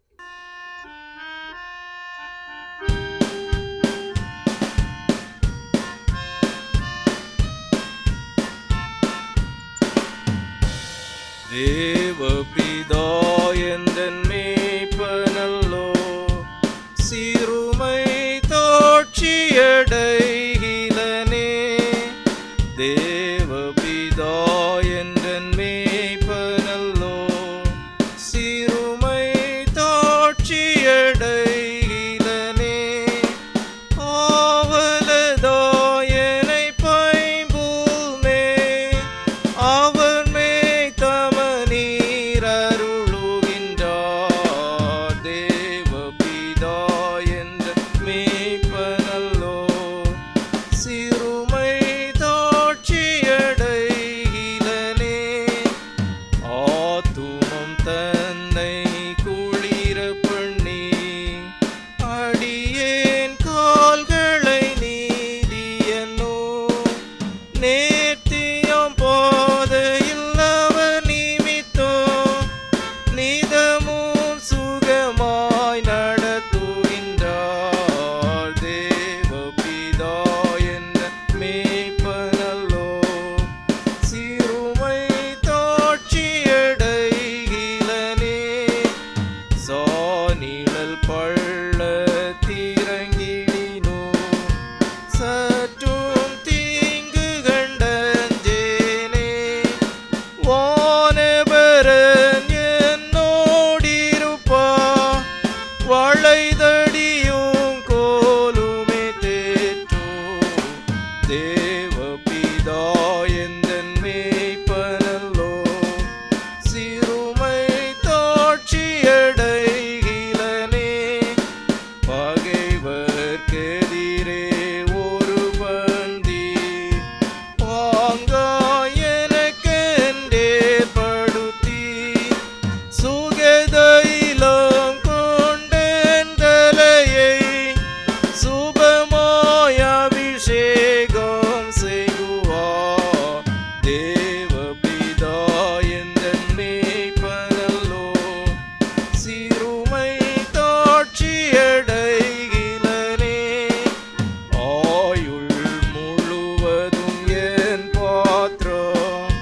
தேவபிதா எந்தன் மேய்ப்பனல்லோ சிறுமை தாட்சியடைகிலனே. தேவபிதா எந்தன் மேய்ப்பனல்லோ சிறுமை தாட்சியடைகிலனே. ஆவலதாயனை பைம்பூல் மேல் தன்னை குளிர பண்ணி அடியேன் கால்களை நீதியனோ நேர்த்தியம் போதையில் அவர் நிமித்தோ நிதமும் சுகமாய் நடத்துகின்றார் தேவபிதா என்ற மேய்ப்பனல்லோ சிறுமை தாட்சியடைகிலனே சாநிழல் பள்ள திரங்கிடினோ சற்றும் தீங்கு கண்டஞ்சேனே வானபரன் என்னோடிருப்பா வளைதடியும் கோலுமே தேற்றோ தேவபிதா எந்தன் மேய்ப்பனல்லோ சிறுமை தாட்சியடைகிலனே பகைவர்க்கெதிரே ஒரு பந்தி பாங்காய் எனக்கென்றே படுத்தி சுகதைலம் கொண்டேன் தலையை சுபமாய் அபிஷேகம் செய்குவார் தேவபிதா எந்தன் மேய்ப்பனல்லோ சிறுமை தாட்சியடைகிலனே ஆயுள் முழுவதும் என் பாத்திரம்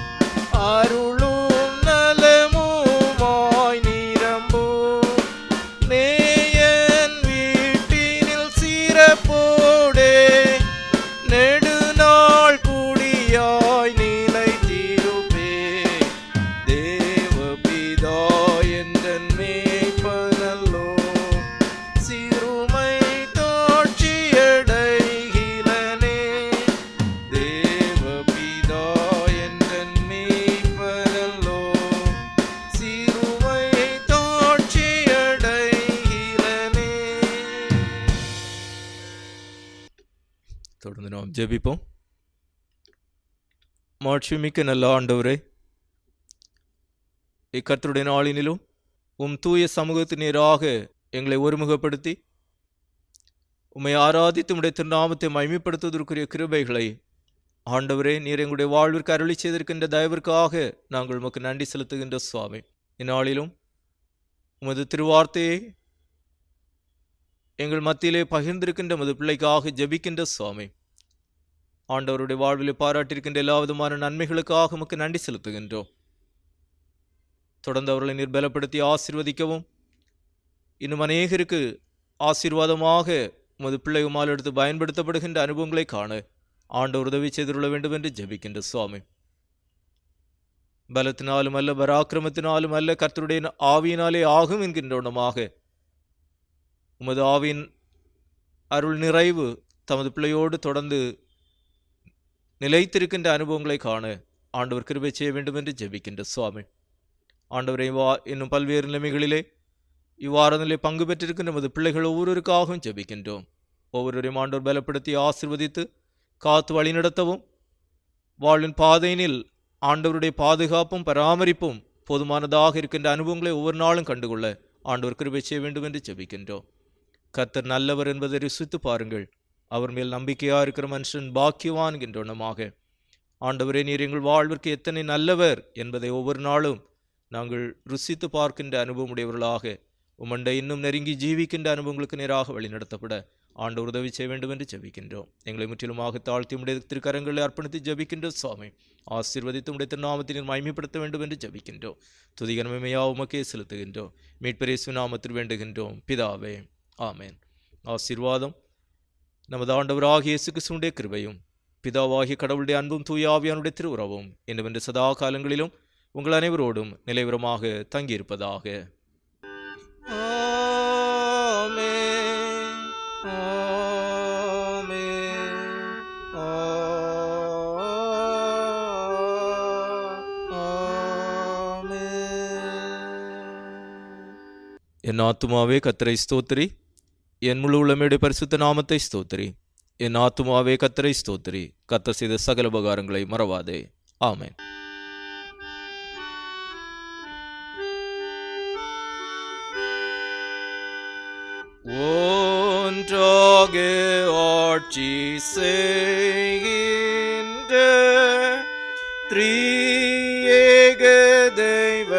அருளும் நலமுமாய் நிரம்பும் நேயன் வீட்டினில் சிறப்போடே நெடுநாள் குடியாய் நிலைத்திருப்பே தேவபிதா எந்தன் மேய்ப்பனல்லோ சிறுமை தாட்சியடைகிலனே தேவபிதா எந்தன் மேய்ப்பனல்லோ சிறுமை தாட்சியடைகிலனே. தொடர்ந்து நாம் ஜெபிப்போம். மாட்சிமிக்க நல்ல ஆண்டவரே, இக்கர்த்தருடைய நாளினிலும் உம் தூய சமூகத்தின் நேராக எங்களை ஒருமுகப்படுத்தி உம்மை ஆராதித்து உம்முடைய திருநாமத்தை மகிமைப்படுத்துவதற்குரிய கிருபைகளை ஆண்டவரே நீர் எங்களுடைய வாழ்விற்கு அருளி செய்திருக்கின்ற தயவிற்காக நாங்கள் உமக்கு நன்றி செலுத்துகின்ற சுவாமி. இந்நாளிலும் உமது திருவார்த்தையை எங்கள் மத்தியிலே பகிர்ந்திருக்கின்ற உமது பிள்ளைக்காக ஜெபிக்கின்ற சுவாமி. ஆண்டவருடைய வாழ்விலே பாராட்டியிருக்கின்ற எல்லா விதமான நன்மைகளுக்காக உமக்கு நன்றி செலுத்துகின்றோம். தொடர்ந்து அவர்களை நீர் பலப்படுத்தி ஆசீர்வதிக்கவும் இன்னும் அநேகருக்கு ஆசீர்வாதமாக உமது பிள்ளை உமால் எடுத்து பயன்படுத்தப்படுகின்ற அனுபவங்களை காண ஆண்டவர் உதவி செய்துள்ள வேண்டும் என்று ஜெபிக்கின்ற சுவாமி. பலத்தினாலும் அல்ல பராக்கிரமத்தினாலும் அல்ல கர்த்தருடைய ஆவியினாலே ஆகும் என்கின்றவனமாக உமது ஆவியின் அருள் நிறைவு தமது பிள்ளையோடு தொடர்ந்து நிலைத்திருக்கின்ற அனுபவங்களை காண ஆண்டவர் கிருபை செய்ய வேண்டும் என்று ஜெபிக்கின்ற சுவாமி. ஆண்டவரை இன்னும் பல்வேறு நிலைமைகளிலே இவ்வாரத்திலே பங்கு பெற்றிருக்கின்ற நமது பிள்ளைகள் ஒவ்வொருவருக்காகவும் ஜெபிக்கின்றோம். ஒவ்வொருவரையும் ஆண்டவர் பலப்படுத்தி ஆசீர்வதித்து காத்து வழிநடத்தவும் வாழ்வின் பாதையினில் ஆண்டவருடைய பாதுகாப்பும் பராமரிப்பும் போதுமானதாக இருக்கின்ற அனுபவங்களை ஒவ்வொரு நாளும் கண்டுகொள்ள ஆண்டவர் கிருபை செய்ய வேண்டும் என்று ஜெபிக்கின்றோம். கர்த்தர் நல்லவர் என்பதை ருசித்து பாருங்கள், அவர் மேல் நம்பிக்கையா இருக்கிற மனுஷன் பாக்கியவான் என்கின்றோனமாக. ஆண்டவரே நீர் எங்கள் வாழ்விற்கு எத்தனை நல்லவர் என்பதை ஒவ்வொரு நாளும் நாங்கள் ருசித்து பார்க்கின்ற அனுபவம் உடையவர்களாக உமண்டை இன்னும் நெருங்கி ஜீவிக்கின்ற அனுபவங்களுக்கு நேராக வழிநடத்தப்பட ஆண்டவர் உதவி செய்ய வேண்டும் என்று ஜெபிக்கின்றோம். எங்களை முற்றிலுமாக தாழ்த்தி உடைய திருக்கரங்களை அர்ப்பணித்து ஜெபிக்கின்ற சுவாமி. ஆசீர்வதித்து உடைய திருநாமத்தினர் மகிமைப்படுத்த வேண்டும் என்று ஜெபிக்கின்றோம். துதிகரமையா உமக்கே செலுத்துகின்றோம். மீட்பரேசு நாமத்தில் வேண்டுகின்றோம் பிதாவே, ஆமேன். ஆசீர்வாதம் நமது ஆண்டவராகிய இயேசு கிறிஸ்துவினுடைய கிருபையும் பிதாவாகிய கடவுளுடைய அன்பும் தூய ஆவியானுடைய திருவுறவும் என்னவென்று சதா காலங்களிலும் உங்கள் அனைவரோடும் நிலைவரமாக தங்கியிருப்பதாக. ஆமென், ஆமென், ஆமென். என் ஆத்துமாவே கர்த்தரை ஸ்தோத்திரி, என் முழு உள்ளமையுடைய பரிசுத்த நாமத்தை ஸ்தோத்திரி. என் ஆத்துமாவே கர்த்தரை ஸ்தோத்திரி, கர்த்தர் செய்த சகல உபகாரங்களை மறவாதே. ஆமென். ஒன்றாக ஆட்சி செய்கின்ற த்ரீயேக தெய்வமாகிய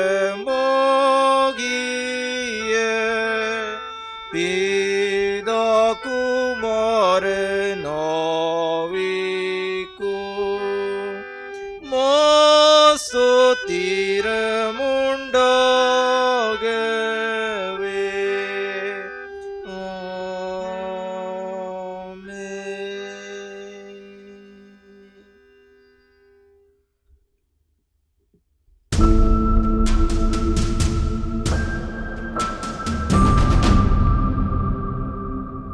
பிதா குமாரன்